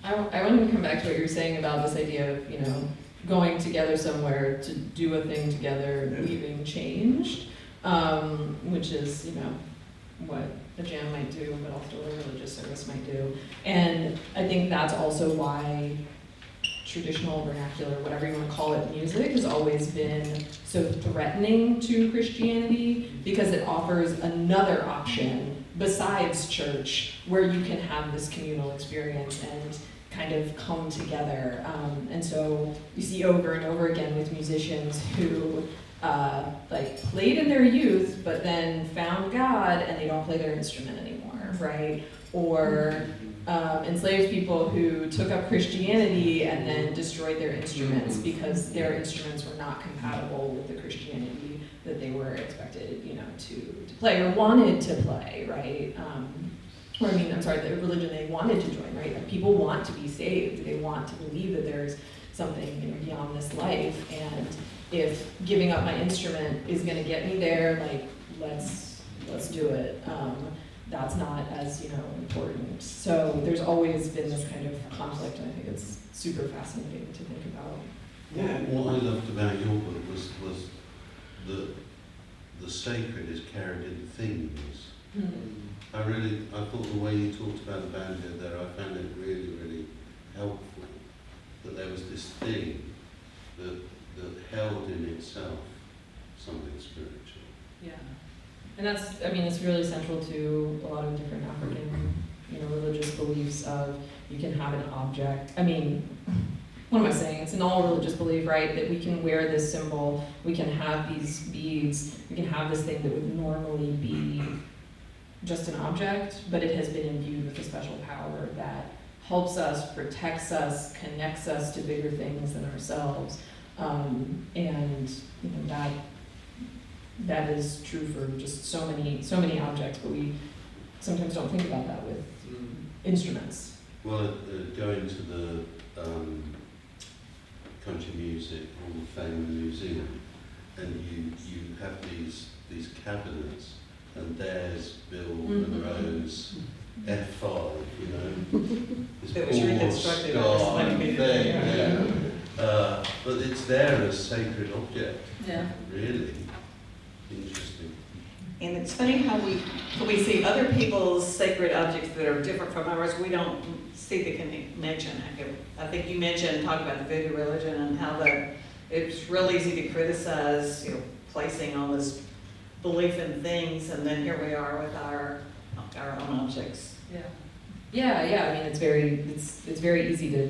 I wanted to come back to what you were saying about this idea of, going together somewhere to do a thing together, leaving changed, which is, what a jam might do, but also what a religious service might do. And I think that's also why traditional, vernacular, whatever you want to call it, music has always been so threatening to Christianity, because it offers another option besides church where you can have this communal experience and kind of come together. And so you see over and over again with musicians who played in their youth, but then found God and they don't play their instrument anymore, right? Or enslaved people who took up Christianity and then destroyed their instruments because their instruments were not compatible with the Christianity that they were expected, to play or wanted to play, right? The religion they wanted to join, right? Like, people want to be saved. They want to believe that there's something beyond this life. And if giving up my instrument is going to get me there, let's do it. That's not as important. So there's always been this kind of conflict, and I think it's super fascinating to think about. Yeah. What I loved about your book was the sacred is carried in things. Mm-hmm. I thought the way you talked about the banjo there, I found it really, really helpful. That there was this thing that held in itself something spiritual. Yeah. And it's really central to a lot of different African, religious beliefs of you can have an object. What am I saying? It's an all religious belief, right? That we can wear this symbol, we can have these beads, we can have this thing that would normally be just an object, but it has been imbued with a special power that helps us, protects us, connects us to bigger things than ourselves. And that is true for just so many objects, but we sometimes don't think about that with instruments. Well, going to the Country Music Hall of Fame and Museum, and you have these cabinets, and there's Bill Monroe's F5, this That was reconstructed. But it's there as sacred object. Yeah. Really interesting. And it's funny how when we see other people's sacred objects that are different from ours, we don't see the connection. I think you talked about the voodoo religion and how it's real easy to criticize, placing all this belief in things, and then here we are with our own objects. Yeah. It's very easy to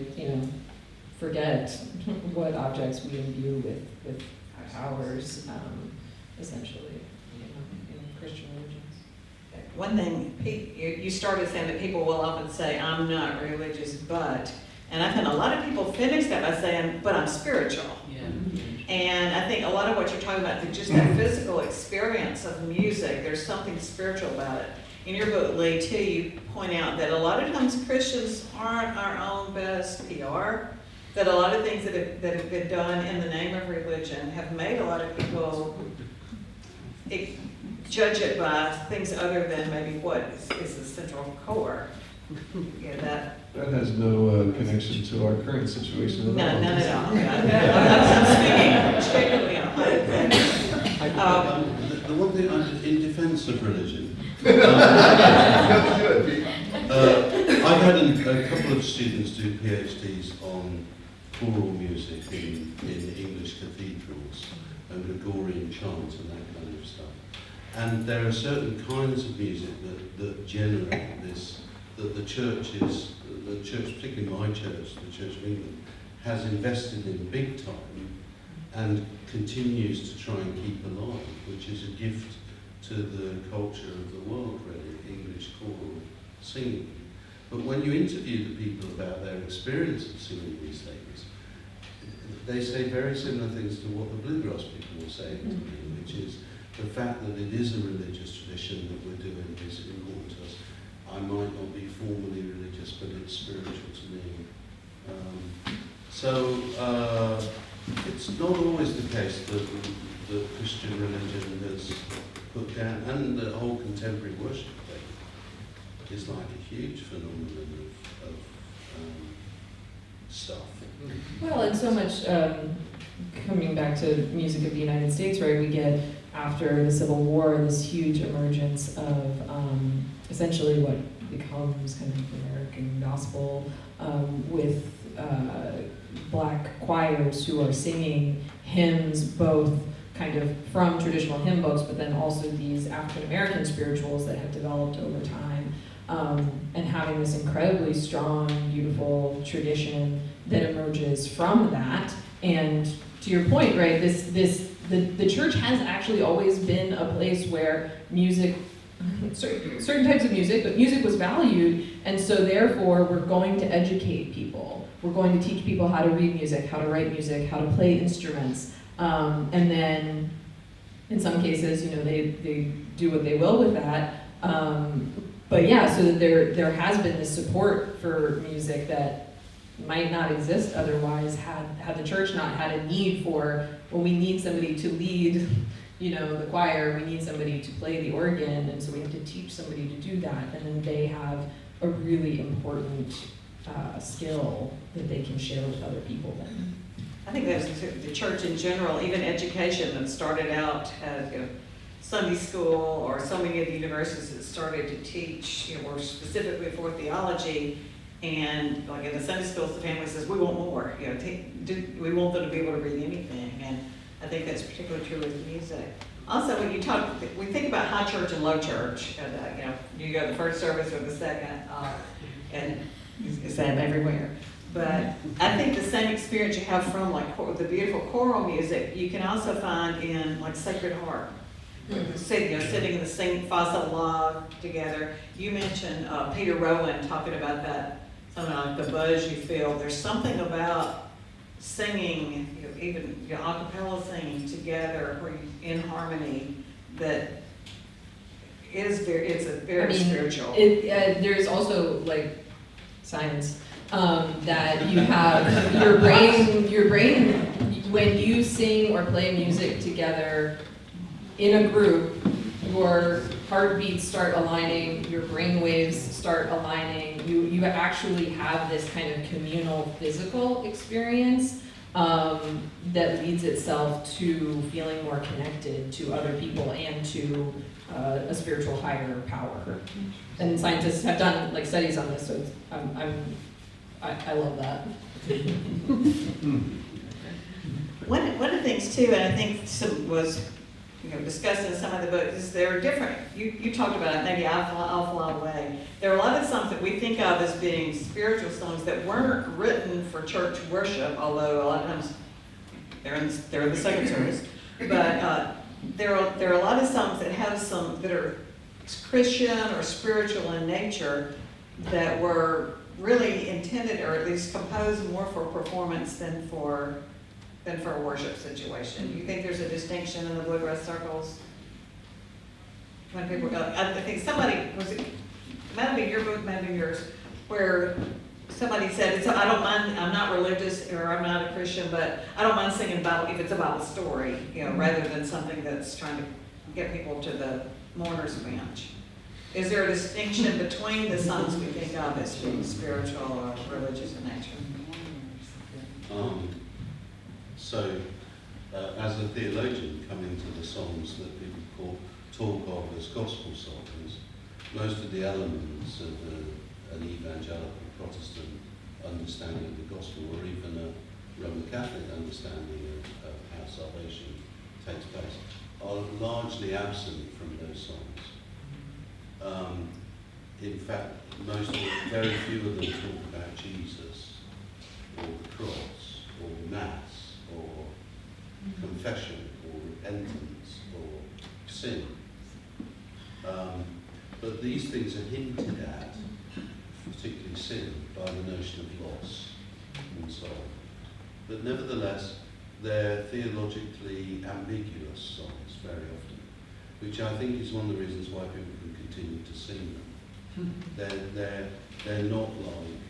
forget what objects we imbue with powers, essentially, in Christian religions. One thing, you started saying that people will often say, I'm not religious, but, and I've had a lot of people finish that by saying, but I'm spiritual. Yeah. And I think a lot of what you're talking about, just that physical experience of music, there's something spiritual about it. in your book, Lee, too, you point out that a lot of times Christians aren't our own best PR. That a lot of things that have been done in the name of religion have made a lot of people judge it by things other than maybe what is the central core. Yeah, that has no connection to our current situation at all. none at all. Yeah. I'm speaking strictly on The one thing, in defense of religion, I've had a couple of students do PhDs on choral music in English cathedrals and Gregorian chants and that kind of stuff. And there are certain kinds of music that generate this, that the church, particularly my church, the Church of England, has invested in big time and continues to try and keep alive, which is a gift to the culture of the world, really, English choral singing. But when you interview the people about their experience of singing these things, they say very similar things to what the bluegrass people were saying to me, which is the fact that it is a religious tradition that we're doing is important to us. I might not be formally religious, but it's spiritual to me. It's not always the case that the Christian religion has put down, and the whole contemporary worship thing is like a huge phenomenon of stuff. Well, and so much, coming back to music of the United States, right, we get, after the Civil War, this huge emergence of essentially what becomes kind of American gospel, with black choirs who are singing hymns, both kind of from traditional hymn books, but then also these African-American spirituals that have developed over time, and having this incredibly strong, beautiful tradition that emerges from that. And to your point, right, the church has actually always been a place where music, certain types of music, but music was valued, and so therefore we're going to educate people. We're going to teach people how to read music, how to write music, how to play instruments, and then in some cases, they do what they will with that. But yeah, so that there has been this support for music that might not exist otherwise had the church not had a need for, well, we need somebody to lead, the choir, we need somebody to play the organ, and so we have to teach somebody to do that, and then they have a really important skill that they can share with other people then. I think that's the church in general, even education that started out as Sunday school, or so many of the universities that started to teach, were specifically for theology. And like in the Sunday schools, the family says, we want more. We want them to be able to read anything. And I think that's particularly true with music. Also, when we think about high church and low church. And, you go to the first service or the second, and it's that everywhere. But I think the same experience you have from like the beautiful choral music, you can also find in like Sacred Heart. Sitting in the same fa sol la together. You mentioned Peter Rowan talking about that, something like the buzz you feel. There's something about singing, even a cappella singing together, or in harmony, that it's a very spiritual. There's also like science that you have your brain when you sing or play music together in a group, your heartbeats start aligning, your brain waves start aligning. You actually have this kind of communal physical experience that leads itself to feeling more connected to other people and to a spiritual higher power. And scientists have done like studies on this, so I love that. One of the things too, and I think was discussed in some of the books, is they're different. You talked about it, maybe I'll Fly Away. There are a lot of songs that we think of as being spiritual songs that weren't written for church worship, although a lot of times they're in the second service. But there are a lot of songs that have some that are Christian or spiritual in nature that were really intended, or at least composed more for performance than for a worship situation. Do you think there's a distinction in the bluegrass circles? when people go, I think somebody, was it, might have been your book, might have been yours, where somebody said, I don't mind, I'm not religious or I'm not a Christian, but I don't mind singing Bible if it's about a story, you know, rather than something that's trying to get people to the mourner's bench. Is there a distinction between the songs we think of as being spiritual or religious in nature? As a theologian, coming to the songs that people talk of as gospel songs, most of the elements of an evangelical Protestant understanding of the gospel, or even a Roman Catholic understanding of how salvation takes place, are largely absent from those songs. In fact, very few of them talk about Jesus, or the cross, or Mass, or confession, or repentance, or sin. But these things are hinted at, particularly sin, by the notion of loss and so on. But nevertheless, they're theologically ambiguous songs very often, which I think is one of the reasons why people can continue to sing them. They're not like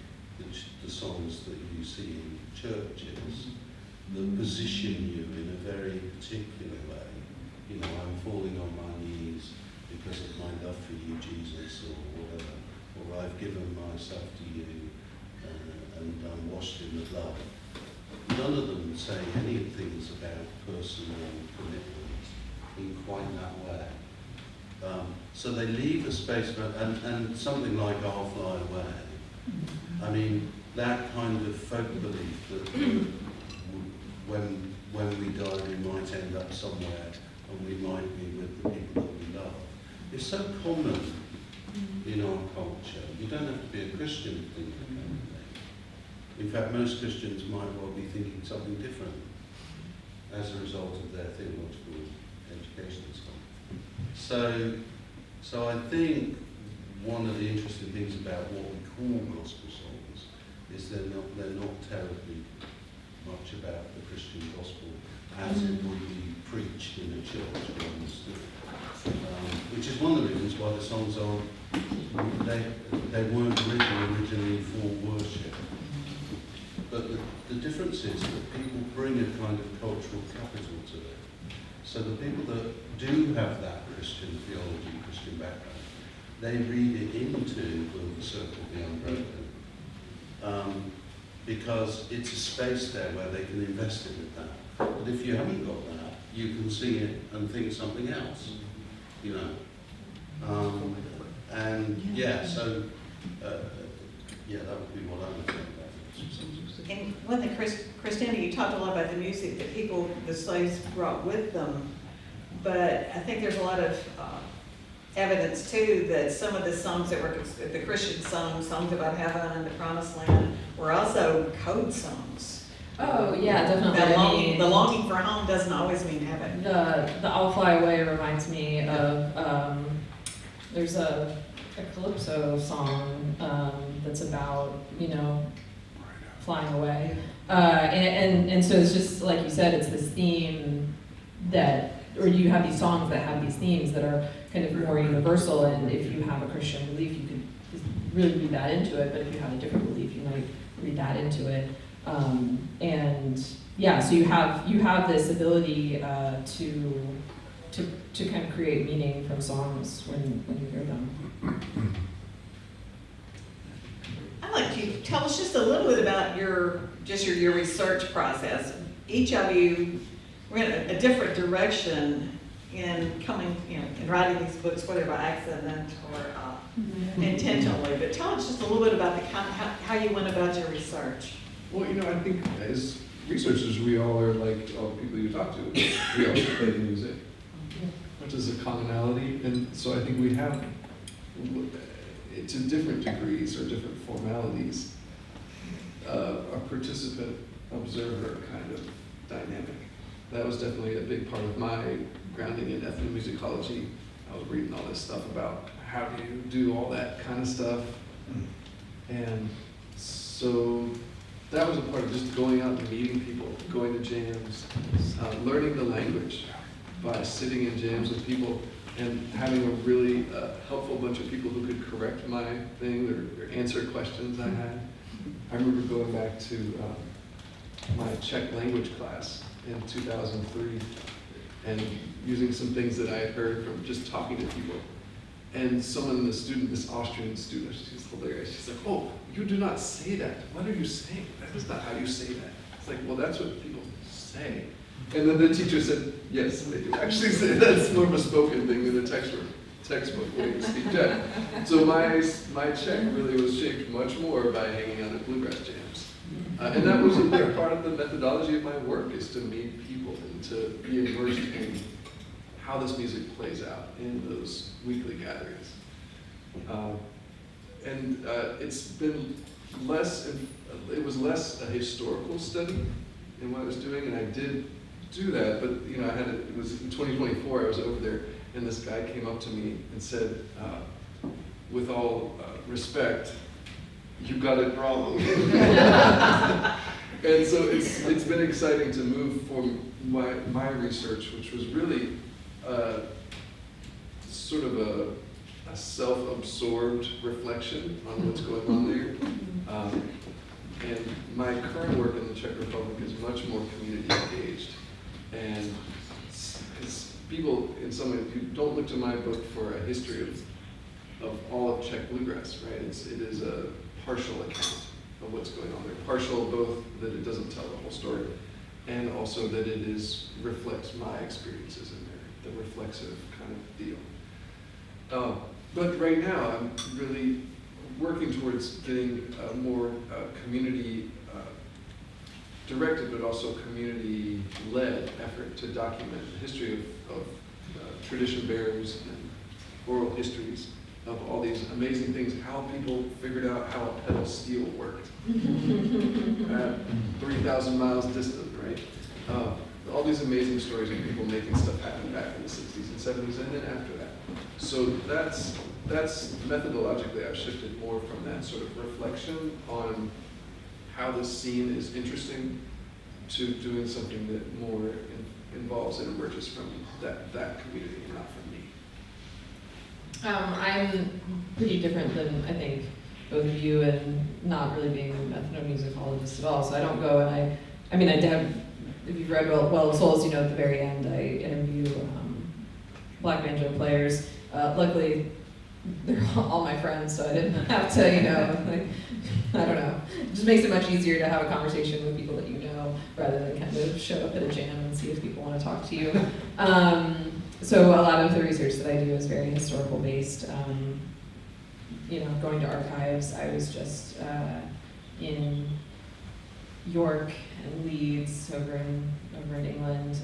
the songs that you see in churches that position you in a very particular way. You know, I'm falling on my knees because of my love for you, Jesus, or whatever. Or I've given myself to you and I'm washed in the blood. None of them say anything about personal commitment in quite that way. So they leave a space for, and something like I'll Fly Away. I mean, that kind of folk belief that when we die we might end up somewhere and we might be with the people that we love. It's so common in our culture. You don't have to be a Christian to think that kind of thing. In fact, most Christians might well be thinking something different as a result of their theological education and so on. So I think one of the interesting things about what we call gospel songs is they're not terribly much about the Christian gospel as it would be preached in a church or understood. Which is one of the reasons why the songs are, they weren't written originally for worship. But the difference is that people bring a kind of cultural capital to it. So the people that do have that Christian theology, Christian background, they read it into Will the Circle Be Unbroken. Because it's a space there where they can invest in with that. But if you haven't got that, you can sing it and think something else, you know. And yeah, so yeah, that would be what I would think about it. And one thing, Kristina, you talked a lot about the music that people, the slaves brought with them, but I think there's a lot of evidence too that some of the songs that were the Christian songs about heaven and the promised land, were also code songs. Oh yeah, definitely. The longing for home doesn't always mean heaven. The I'll Fly Away reminds me of there's a calypso song that's about, you know, flying away, and so it's just like you said, it's this theme that, or you have these songs that have these themes that are kind of more universal, and if you have a Christian belief, you could really read that into it, but if you have a different belief, you might read that into it. And yeah, so you have this ability to kind of create meaning from songs when you hear them. I'd like you to tell us just a little bit about your research process. Each of you went a different direction in coming, you know, in writing these books, whether by accident or intentionally. But tell us just a little bit about how you went about your research. Well, you know, I think as researchers, we all are like all the people you talk to. We all play the music, which is a commonality. And so I think we have, to different degrees or different formalities, a participant-observer kind of dynamic. That was definitely a big part of my grounding in ethnomusicology. I was reading all this stuff about how do you do all that kind of stuff. And so that was a part of just going out and meeting people, going to jams, learning the language by sitting in jams with people and having a really helpful bunch of people who could correct my thing or answer questions I had. I remember going back to my Czech language class in 2003 and using some things that I had heard from just talking to people. And someone, the student, this Austrian student, she's hilarious. She's like, "Oh, you do not say that. What are you saying? That is not how you say that." It's like, well, that's what people say. And then the teacher said, yes, they do actually say that. That's more of a spoken thing than a textbook way to speak Czech. So my Czech really was shaped much more by hanging out at bluegrass jams. And that was a big part of the methodology of my work, is to meet people and to be immersed in how this music plays out in those weekly gatherings. It's been it was less a historical study in what I was doing, and I did do that, but it was in 2024, I was over there, and this guy came up to me and said, with all respect, "You got it wrong." And so it's been exciting to move from my research, which was really sort of a self-absorbed reflection on what's going on there. And my current work in the Czech Republic is much more community engaged. And because people, in some ways, you don't look to my book for a history of all of Czech bluegrass, right? It is a partial account of what's going on there. Partial both that it doesn't tell the whole story, and also that it reflects my experiences in there, the reflexive kind of deal. But right now, I'm really working towards getting a more community directed, but also community-led effort to document the history of tradition bearers and oral histories of all these amazing things, how people figured out how a pedal steel worked at 3,000 miles distant, right? All these amazing stories of people making stuff happen back in the 60s and 70s and then after that. So that's methodologically, I've shifted more from that sort of reflection on how this scene is interesting to doing something that more involves and emerges from that community, not from me. I'm pretty different than I think both of you, and not really being an ethnomusicologist at all. So I don't go and I mean, I have, if you've read Well of Souls, you know at the very end I interview black banjo players. Luckily, they're all my friends, so I didn't have to, I don't know. It just makes it much easier to have a conversation with people that you know, rather than kind of show up at a jam and see if people want to talk to you. So a lot of the research that I do is very historical based. Going to archives, I was just in York and Leeds over in England,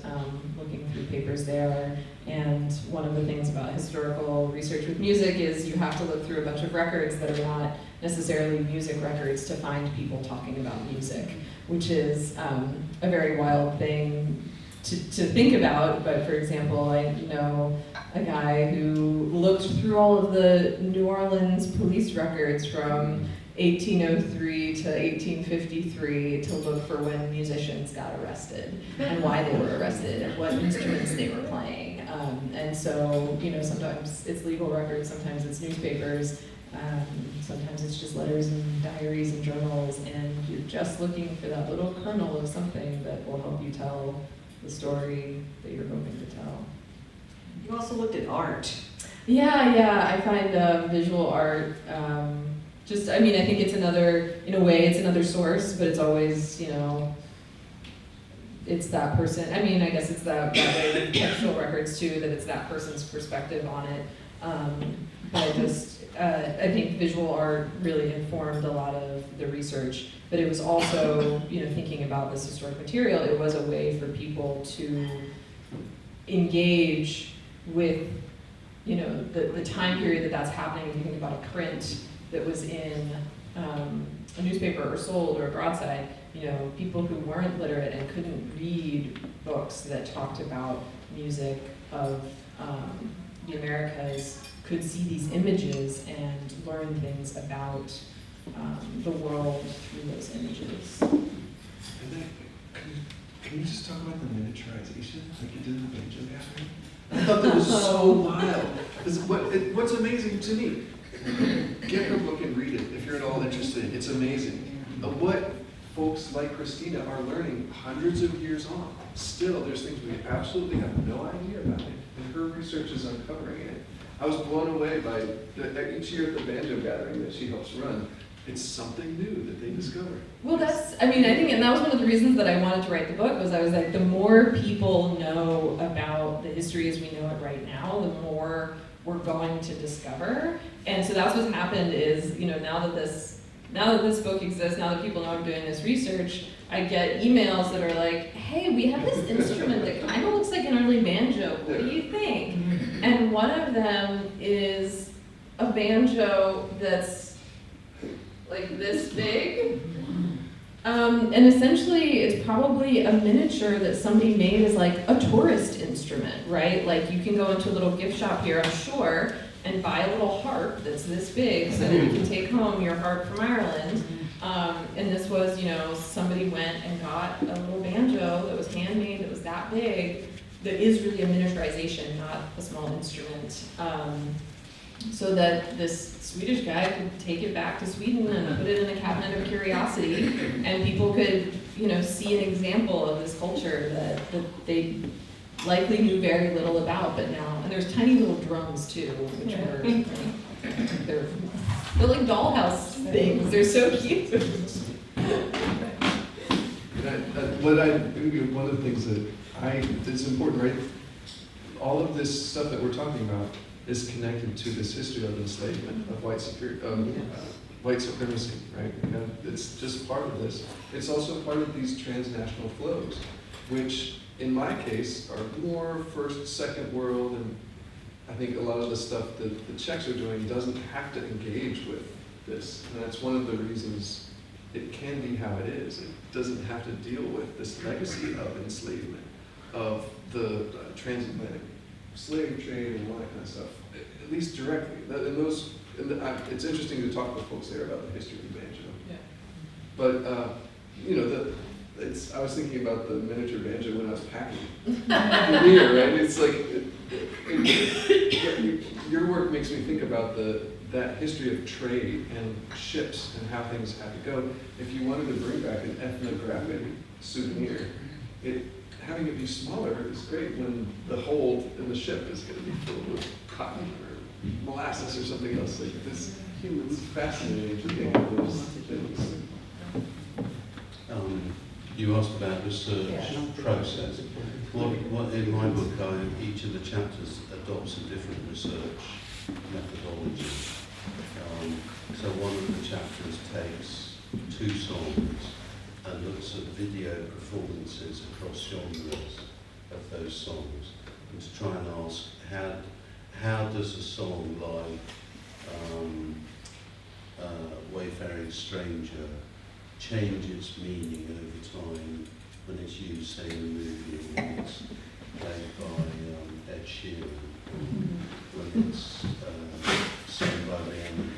looking through papers there. And one of the things about historical research with music is you have to look through a bunch of records that are not necessarily music records to find people talking about music, which is a very wild thing to think about. But for example, I know a guy who looked through all of the New Orleans police records from 1803 to 1853 to look for when musicians got arrested and why they were arrested and what instruments they were playing. And so, sometimes it's legal records, sometimes it's newspapers, sometimes it's just letters and diaries and journals, and you're just looking for that little kernel of something that will help you tell the story that you're hoping to tell. You also looked at art. Yeah, I find visual art, I think it's another source, but it's always, it's that person. I guess it's that way with textual records too, that it's that person's perspective on it. But I think visual art really informed a lot of the research, but it was also, thinking about this historic material, it was a way for people to engage with, the time period that's happening. If you think about a print that was in a newspaper or sold or a broadside, people who weren't literate and couldn't read books that talked about music of the Americas could see these images and learn things about the world through those images. And then, can you just talk about the miniaturization like you did in the banjo gathering? I thought that was so wild. What's amazing to me, get her book and read it if you're at all interested. It's amazing. What folks like Kristina are learning hundreds of years on. Still, there's things we absolutely have no idea about it, and her research is uncovering it. I was blown away by each year at the banjo gathering that she helps run. It's something new that they discover. Well, I think, and that was one of the reasons that I wanted to write the book, was I was like, the more people know about the history as we know it right now, the more we're going to discover. And so that's what's happened is, now that this book exists, now that people know I'm doing this research, I get emails that are like, hey, we have this instrument that kind of looks like an early banjo. What do you think? And one of them is a banjo that's like this big. And essentially, it's probably a miniature that somebody made as like a tourist instrument, right? Like you can go into a little gift shop here, I'm sure, and buy a little harp that's this big so that you can take home your harp from Ireland. And this was, somebody went and got a little banjo that was handmade, that was that big, that is really a miniaturization, not a small instrument. So that this Swedish guy could take it back to Sweden and put it in a cabinet of curiosity, and people could, see an example of this culture that they likely knew very little about, but now, and there's tiny little drums too, which were, they're like dollhouse things, they're so cute. One of the things that it's important, right? All of this stuff that we're talking about is connected to this history of enslavement, of white supremacy, right? It's just part of this. It's also part of these transnational flows, which in my case are more first, second world, and I think a lot of the stuff that the Czechs are doing doesn't have to engage with this. And that's one of the reasons it can be how it is. It doesn't have to deal with this legacy of enslavement, of the transatlantic slave trade and all that kind of stuff, at least directly. It's interesting to talk with folks there about the history of the banjo. Yeah. But I was thinking about the miniature banjo when I was packing from here, right? It's like your work makes me think about that history of trade and ships and how things had to go. If you wanted to bring back an ethnographic souvenir, having it be smaller is great when the hold in the ship is going to be filled with cotton or molasses or something else like this. It's fascinating to think of those things. You asked about research process. What in my book, each of the chapters adopts a different research methodology. So one of the chapters takes 2 songs and looks at video performances across genres of those songs, and to try and ask how does a song like Wayfaring Stranger change its meaning over time when it's used, say, in a movie, or when it's played by Ed Sheeran, when it's sung by Rihanna.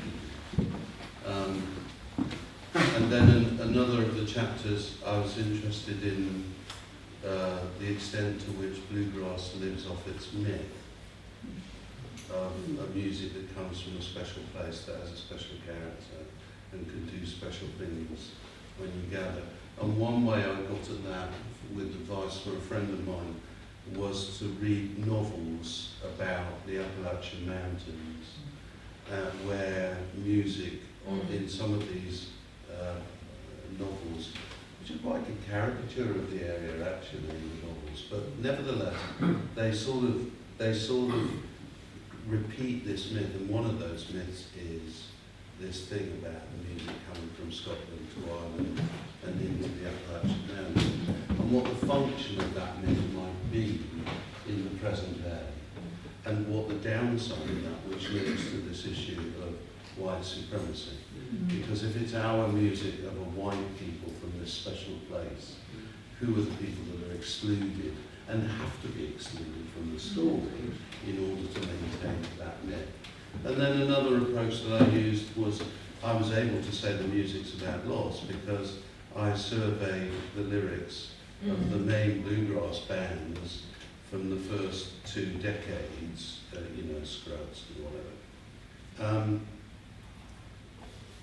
And then another of the chapters, I was interested in the extent to which bluegrass lives off its myth of music that comes from a special place, that has a special character and can do special things when you gather. And one way I got at that, with advice from a friend of mine, was to read novels about the Appalachian Mountains, where music in some of these novels, which is like a caricature of the area actually in the novels, but nevertheless they sort of repeat this myth, and one of those myths is this thing about the music coming from Scotland to Ireland and into the Appalachian Mountains, and what the function of that myth might be in the present day, and what the downside of that, which leads to this issue of white supremacy. Because if it's our music of a white people from this special place, who are the people that are excluded and have to be excluded from the story in order to maintain that myth? And then another approach that I used was I was able to say the music's about loss because I surveyed the lyrics of the main bluegrass bands from the first 2 decades, Scruggs and whatever.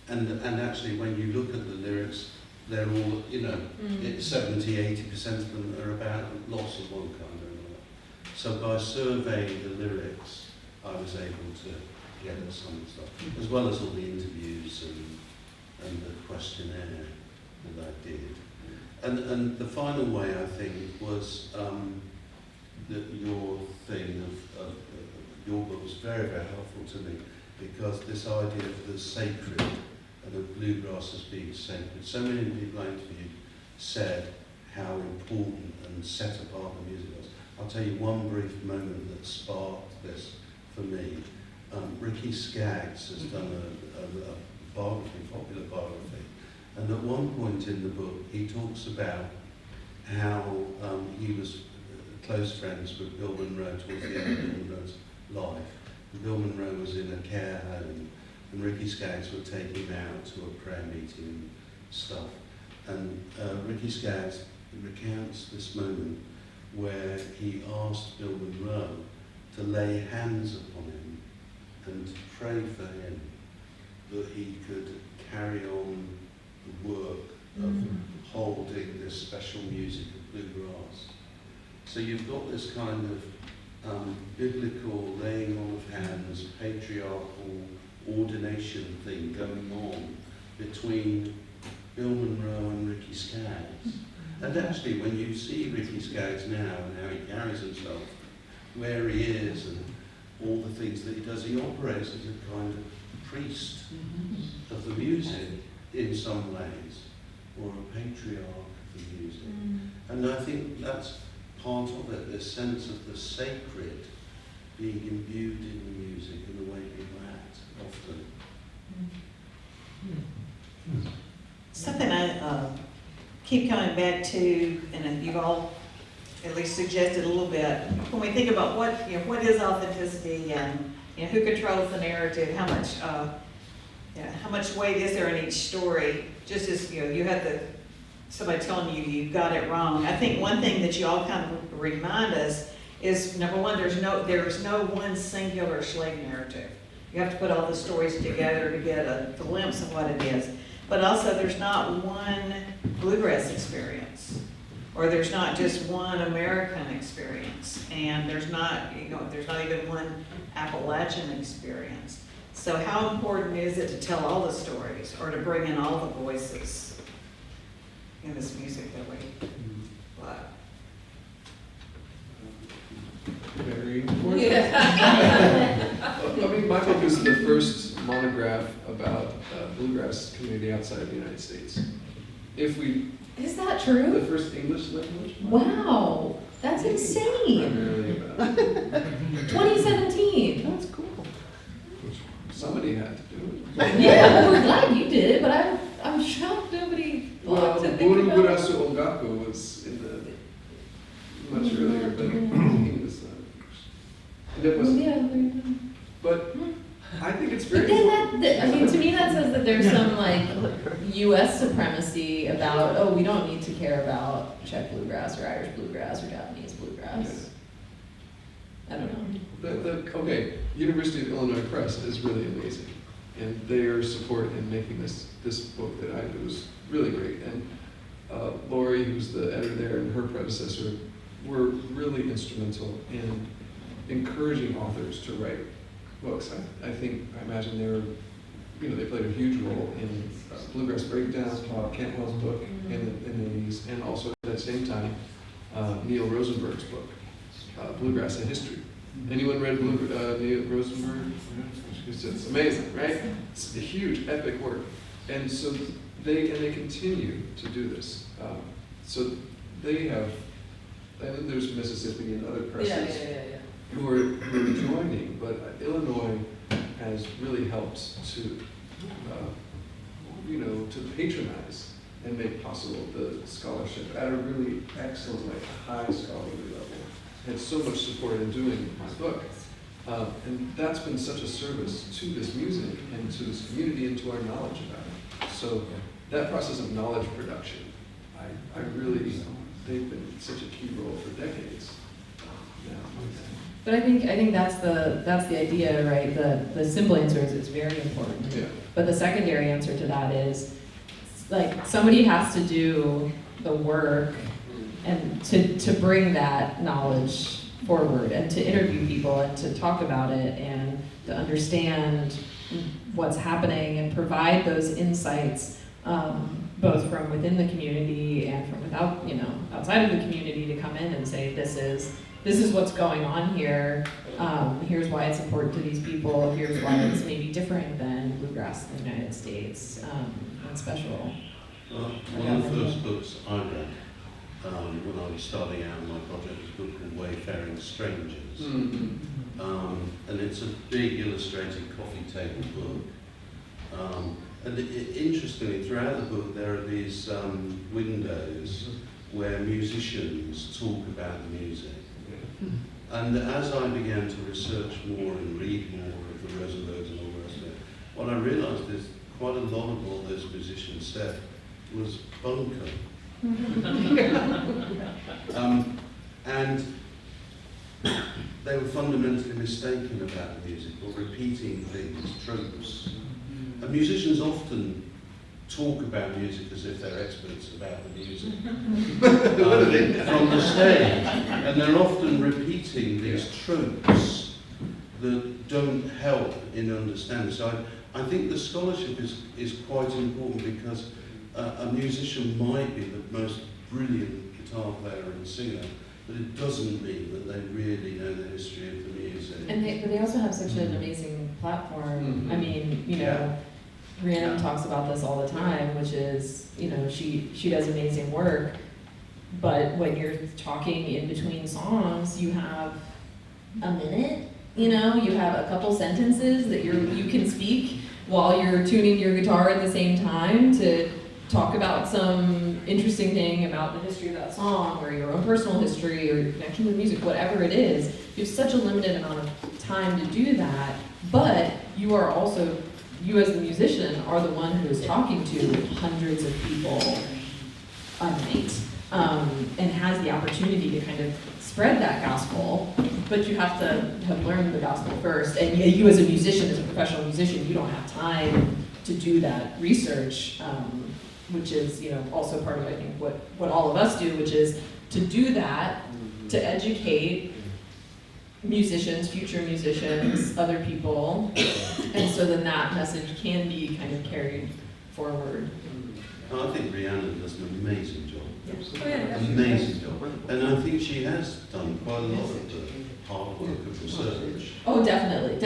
And actually, when you look at the lyrics, they're all, 70-80% of them are about loss of one kind or another. So by surveying the lyrics, I was able to get at some stuff, as well as all the interviews and the questionnaire that I did. And the final way, I think, was that your thing of your book was very, very helpful to me, because this idea of the sacred and of bluegrass as being sacred. So many people I interviewed said how important and set apart the music was. I'll tell you one brief moment that sparked this for me. Ricky Skaggs has done a biography, popular biography, and at one point in the book he talks about how he was close friends with Bill Monroe towards the end of Bill Monroe's life. And Bill Monroe was in a care home, and Ricky Skaggs would take him out to a prayer meeting and stuff. And Ricky Skaggs recounts this moment where he asked Bill Monroe to lay hands upon him and to pray for him that he could carry on the work of holding this special music of bluegrass. So you've got this kind of biblical laying on of hands, patriarchal ordination thing going on between Bill Monroe and Ricky Skaggs. And actually, when you see Ricky Skaggs now and how he carries himself, where he is and all the things that he does, he operates as a kind of priest of the music in some ways, or a patriarch of the music. And I think that's part of it, this sense of the sacred being imbued in the music and the way people act often. Something I keep coming back to, and you've all at least suggested a little bit, when we think about what is authenticity and who controls the narrative, how much weight is there in each story, just as you had somebody telling you got it wrong. I think one thing that you all kind of remind us is, number one, there's no one singular slave narrative. You have to put all the stories together to get a glimpse of what it is. But also, there's not one bluegrass experience, or there's not just one American experience, and there's not even one Appalachian experience. So how important is it to tell all the stories, or to bring in all the voices in this music that we love? Very important. Yeah. I mean, my book is the first monograph about bluegrass community outside the United States. Is that true? The first English language. Wow, that's insane. Primarily about 2017. That's cool. Somebody had to do it. Yeah, well, we're glad you did it, but I'm shocked nobody Well, thought to think Buru about it. Burasu Ongaku was in the much earlier, but he was and it was. Yeah. But I think it's But very. then to me that says that there's some like U.S. supremacy about, we don't need to care about Czech bluegrass or Irish bluegrass or Japanese bluegrass. I don't know. University of Illinois Press is really amazing, and their support in making this book that I did was really great. And Lori, who's the editor there, and her predecessor were really instrumental in encouraging authors to write books. I imagine they played a huge role in Bluegrass Breakdown, Bob Cantwell's book in the 80s, and also at that same time, Neil Rosenberg's book, Bluegrass and History. Anyone read Neil Rosenberg? It's amazing, right? It's a huge, epic work. And so they continue to do this. So they have, and there's Mississippi and other presses who are joining, but Illinois has really helped to, to patronize and make possible the scholarship at a really excellent, high scholarly level. And so much support in doing my book. And that's been such a service to this music and to this community and to our knowledge about it. So that process of knowledge production, I really, they've been such a key role for decades. But I think that's the idea, right? The simple answer is it's very important. Yeah. But the secondary answer to that is, like, somebody has to do the work and to bring that knowledge forward and to interview people and to talk about it and to understand what's happening and provide those insights, both from within the community and from outside of the community, to come in and say, this is what's going on here. Here's why it's important to these people. Here's why it's maybe different than bluegrass in the United States, and special. One of the first books I read when I was starting out in my project was a book called Wayfaring Strangers. Mm-hmm. And it's a big illustrated coffee table book. And interestingly, throughout the book there are these windows where musicians talk about the music. And as I began to research more and read more of the Rosenbergs and all the rest of it, what I realised is quite a lot of what those musicians said was bunkum. And they were fundamentally mistaken about the music or repeating things, tropes. And musicians often talk about music as if they're experts about the music from the stage, and they're often repeating these tropes that don't help in understanding. So I think the scholarship is quite important, because a musician might be the most brilliant guitar player and singer, but it doesn't mean that they really know the history of the music. And they also have such an amazing platform. Mm-hmm. I mean, Rhiannon talks about this all the time, which is, she does amazing work, but when you're talking in between songs, you have a minute, you have a couple sentences that you can speak while you're tuning your guitar at the same time to talk about some interesting thing about the history of that song, or your own personal history, or your connection with music, whatever it is. You have such a limited amount of time to do that, but you as the musician are the one who is talking to hundreds of people a night, and has the opportunity to kind of spread that gospel, but you have to have learned the gospel first. And you as a musician, as a professional musician, you don't have time to do that research, which is also part of, I think, what all of us do, which is to do that, to educate musicians, future musicians, other people, and so then that message can be kind of carried forward. I think Rhiannon does an amazing job. Oh, yeah. Amazing job. And I think she has done quite a lot of the hard work of research. Oh, definitely.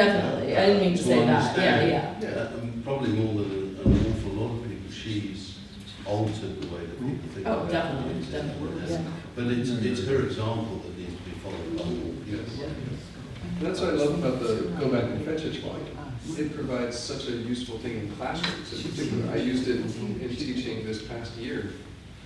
I didn't mean to say that. Yeah. Probably more than an awful lot of people, she's altered the way that people think about music. Definitely. Yeah. But it's her example that needs to be followed by more people. Yes. That's what I love about the Go Back and Fetch It volume. It provides such a useful thing in classrooms in particular. I used it in teaching this past year,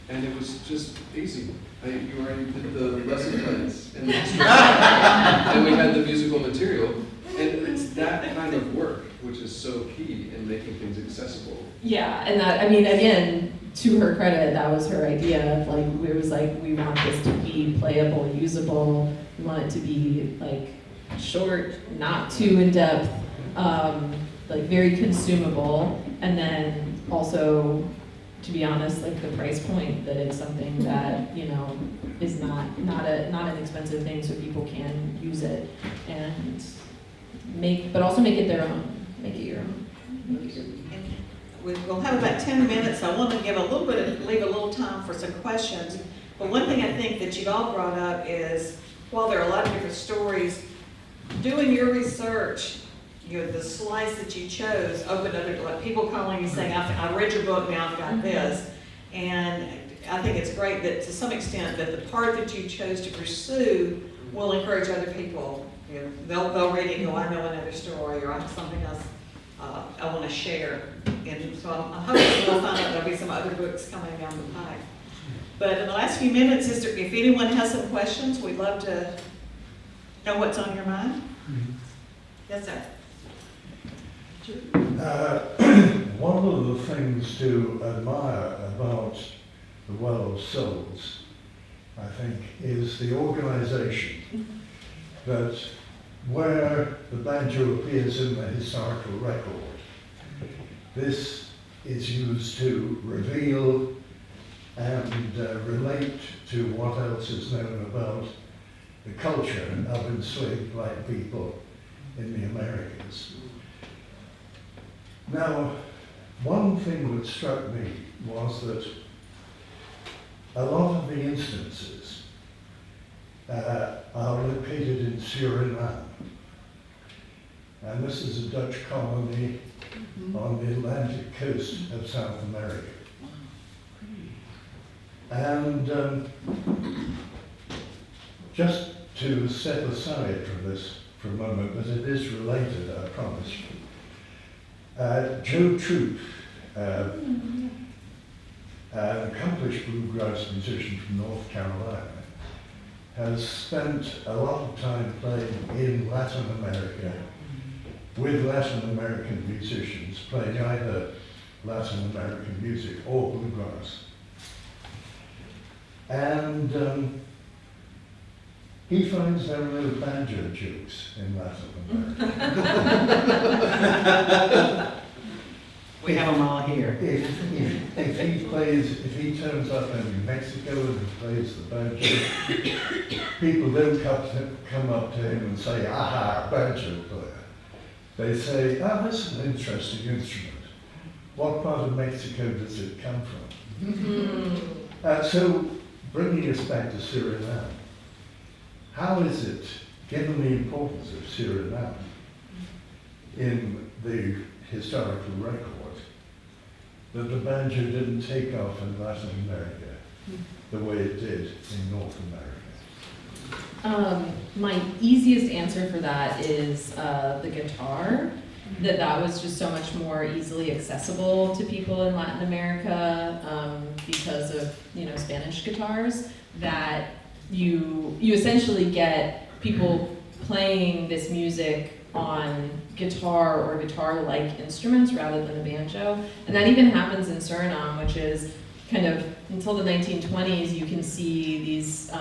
and it was just easy. You already did the lesson plans, and and we had the musical material, and it's that kind of work which is so key in making things accessible. Yeah, and that, again, to her credit, that was her idea. We want this to be playable, usable. We want it to be short, not too in depth, very consumable, and then also, to be honest, the price point, that it's something that is not an expensive thing, so people can use it and but also make it their own, make it your own. We'll have about 10 minutes. I want to leave a little time for some questions. But one thing I think that you've all brought up is, while there are a lot of different stories, doing your research, the slice that you chose opened other, people calling you saying, I read your book, now I've got this. And I think it's great that to some extent that the part that you chose to pursue will encourage other people. They'll read it and go, I know another story, or I have something else I want to share. And so I'm hoping we'll find out there'll be some other books coming down the pipe. But in the last few minutes, if anyone has some questions, we'd love to know what's on your mind. Mm-hmm. Yes, sir. One of the things to admire about the Well of Souls, I think, is the organization. that where the banjo appears in the historical record, this is used to reveal and relate to what else is known about the culture of enslaved black people in the Americas. Now, one thing that struck me was that a lot of the instances are located in Suriname. And this is a Dutch colony on the Atlantic coast of South America. And just to step aside from this for a moment, but it is related, I promise. Joe Troop, an accomplished bluegrass musician from North Carolina, has spent a lot of time playing in Latin America with Latin American musicians, playing either Latin American music or bluegrass. And he finds there are no banjo jokes in Latin America. We have them all here. If he turns up in Mexico and plays the banjo, people don't come up to him and say, aha, banjo player. They say, oh, that's an interesting instrument. What part of Mexico does it come from? So, bringing us back to Suriname, how is it, given the importance of Suriname in the historical record, that the banjo didn't take off in Latin America the way it did in North America? My easiest answer for that is the guitar. That was just so much more easily accessible to people in Latin America because of Spanish guitars. That you essentially get people playing this music on guitar or guitar-like instruments rather than a banjo. And that even happens in Suriname, which is kind of, until the 1920s, you can see these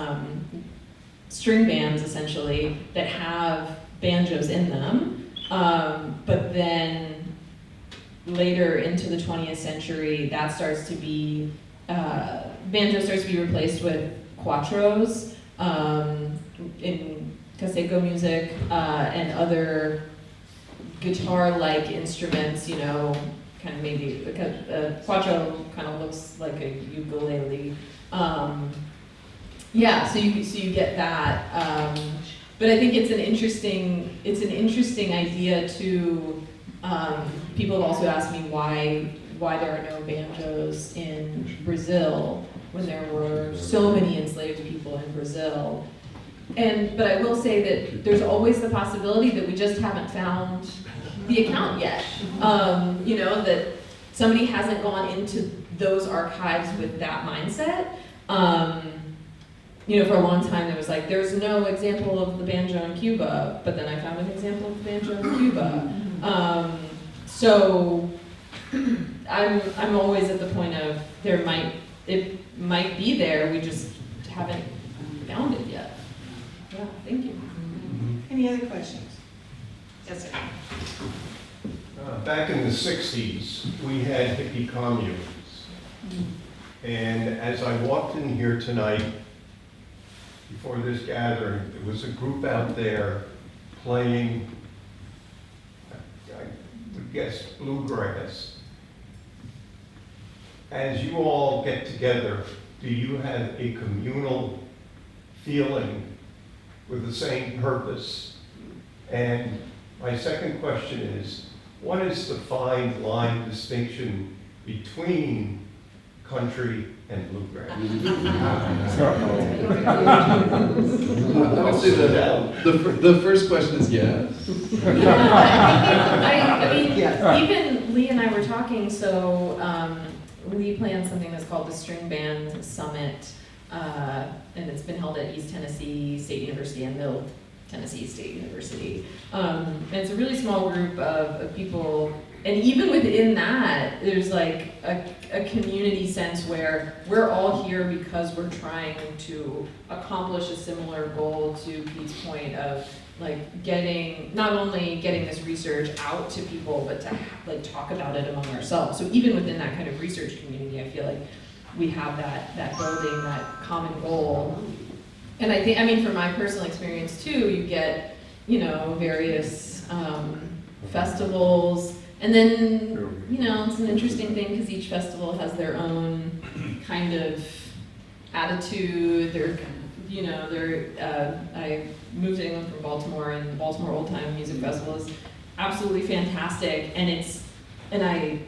string bands, essentially, that have banjos in them. But then later into the 20th century, that starts to be, banjo starts to be replaced with cuatros in Caseco music and other guitar-like instruments, kind of maybe, a cuatro kind of looks like a ukulele. So you get that. But I think it's an interesting idea to, people have also asked me why there are no banjos in Brazil when there were so many enslaved people in Brazil. But I will say that there's always the possibility that we just haven't found the account yet. That somebody hasn't gone into those archives with that mindset. For a long time there was like, there's no example of the banjo in Cuba, but then I found an example of the banjo in Cuba. So I'm always at the point of it might be there, we just haven't found it yet. Yeah, thank you. Any other questions? Yes, sir. Back in the 60s, we had hippie communes. And as I walked in here tonight, before this gathering, there was a group out there playing, I would guess, bluegrass. As you all get together, do you have a communal feeling with the same purpose? And my second question is, what is the fine line distinction between country and bluegrass? I would say the first question is yes. Even Lee and I were talking, so Lee plans something that's called the String Band Summit, and it's been held at East Tennessee State University and Middle Tennessee State University. And it's a really small group of people and even within that, there's like a community sense where we're all here because we're trying to accomplish a similar goal, to Pete's point of like not only getting this research out to people, but to like talk about it among ourselves. So even within that kind of research community, I feel like we have that building, that common goal. And I think, I mean, from my personal experience too, you get, you know, various festivals, and then, you know, it's an interesting thing because each festival has their own kind of attitude. You know, I moved to England from Baltimore, and the Baltimore Old Time Music Festival is absolutely fantastic. And I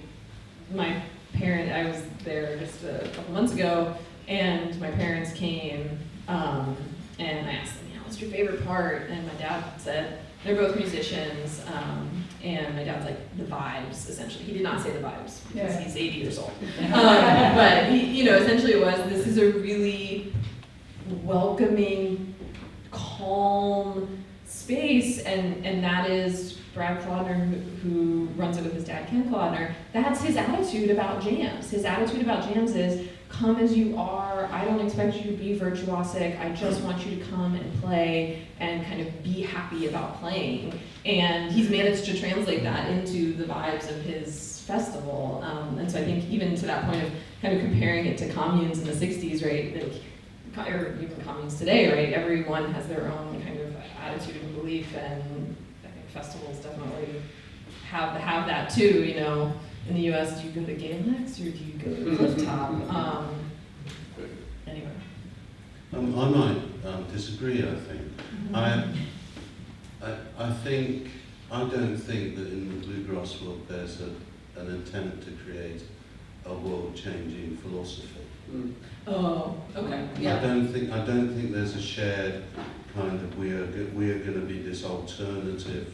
was there just a couple months ago, and my parents came, and I asked them, you know, what's your favorite part? And my dad said, they're both musicians, and my dad's like, the vibes, essentially. He did not say the vibes, because he's 80 years old. But he, you know, essentially it was, this is a really welcoming, calm space, and that is Brad Clodner, who runs it with his dad, Ken Clodner. That's his attitude about jams. His attitude about jams is, come as you are. I don't expect you to be virtuosic. I just want you to come and play and kind of be happy about playing. And he's managed to translate that into the vibes of his festival. And so I think even to that point of kind of comparing it to communes in the 60s, right? Like, or even communes today, right? Everyone has their own kind of attitude and belief, and I think festivals definitely have that too, you know. In the US, do you go to Galex or do you go to Clifftop? Anyway. I might disagree, I think. I don't think that in the bluegrass world there's an attempt to create a world-changing philosophy. Oh, okay, yeah. I don't think there's a shared kind of we are going to be this alternative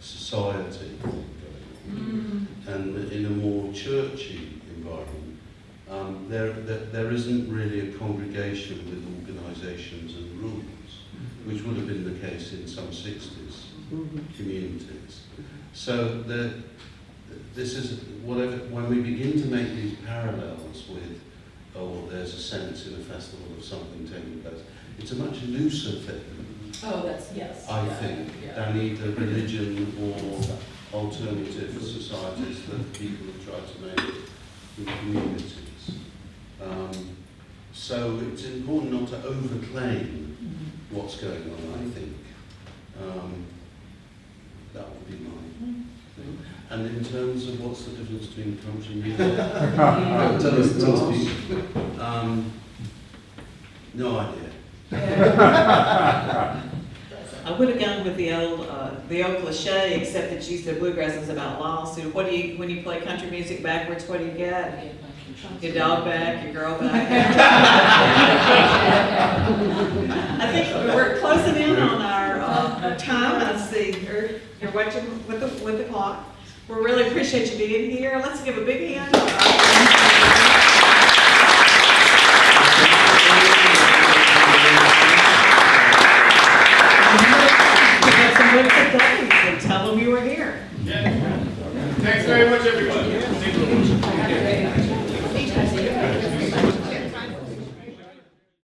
society. And in a more churchy environment, there isn't really a congregation with organisations and rules, which would have been the case in some 60s communities. So this is whatever, when we begin to make these parallels with, oh, there's a sense in a festival of something taking place, it's a much looser thing. Oh, that's, yes. I think, than either religion or alternative societies that people have tried to make in communities. So it's important not to overclaim what's going on, I think. That would be my thing. And in terms of what's the difference between country music? Tell us, Pete. No idea. I would have gone with the old cliche, except that you said bluegrass is about loss. So when you play country music backwards, what do you get? Your dog back, your girl back. I think we're closing in on our time. I see you're watching with the clock. We really appreciate you being here. Let's give a big hand.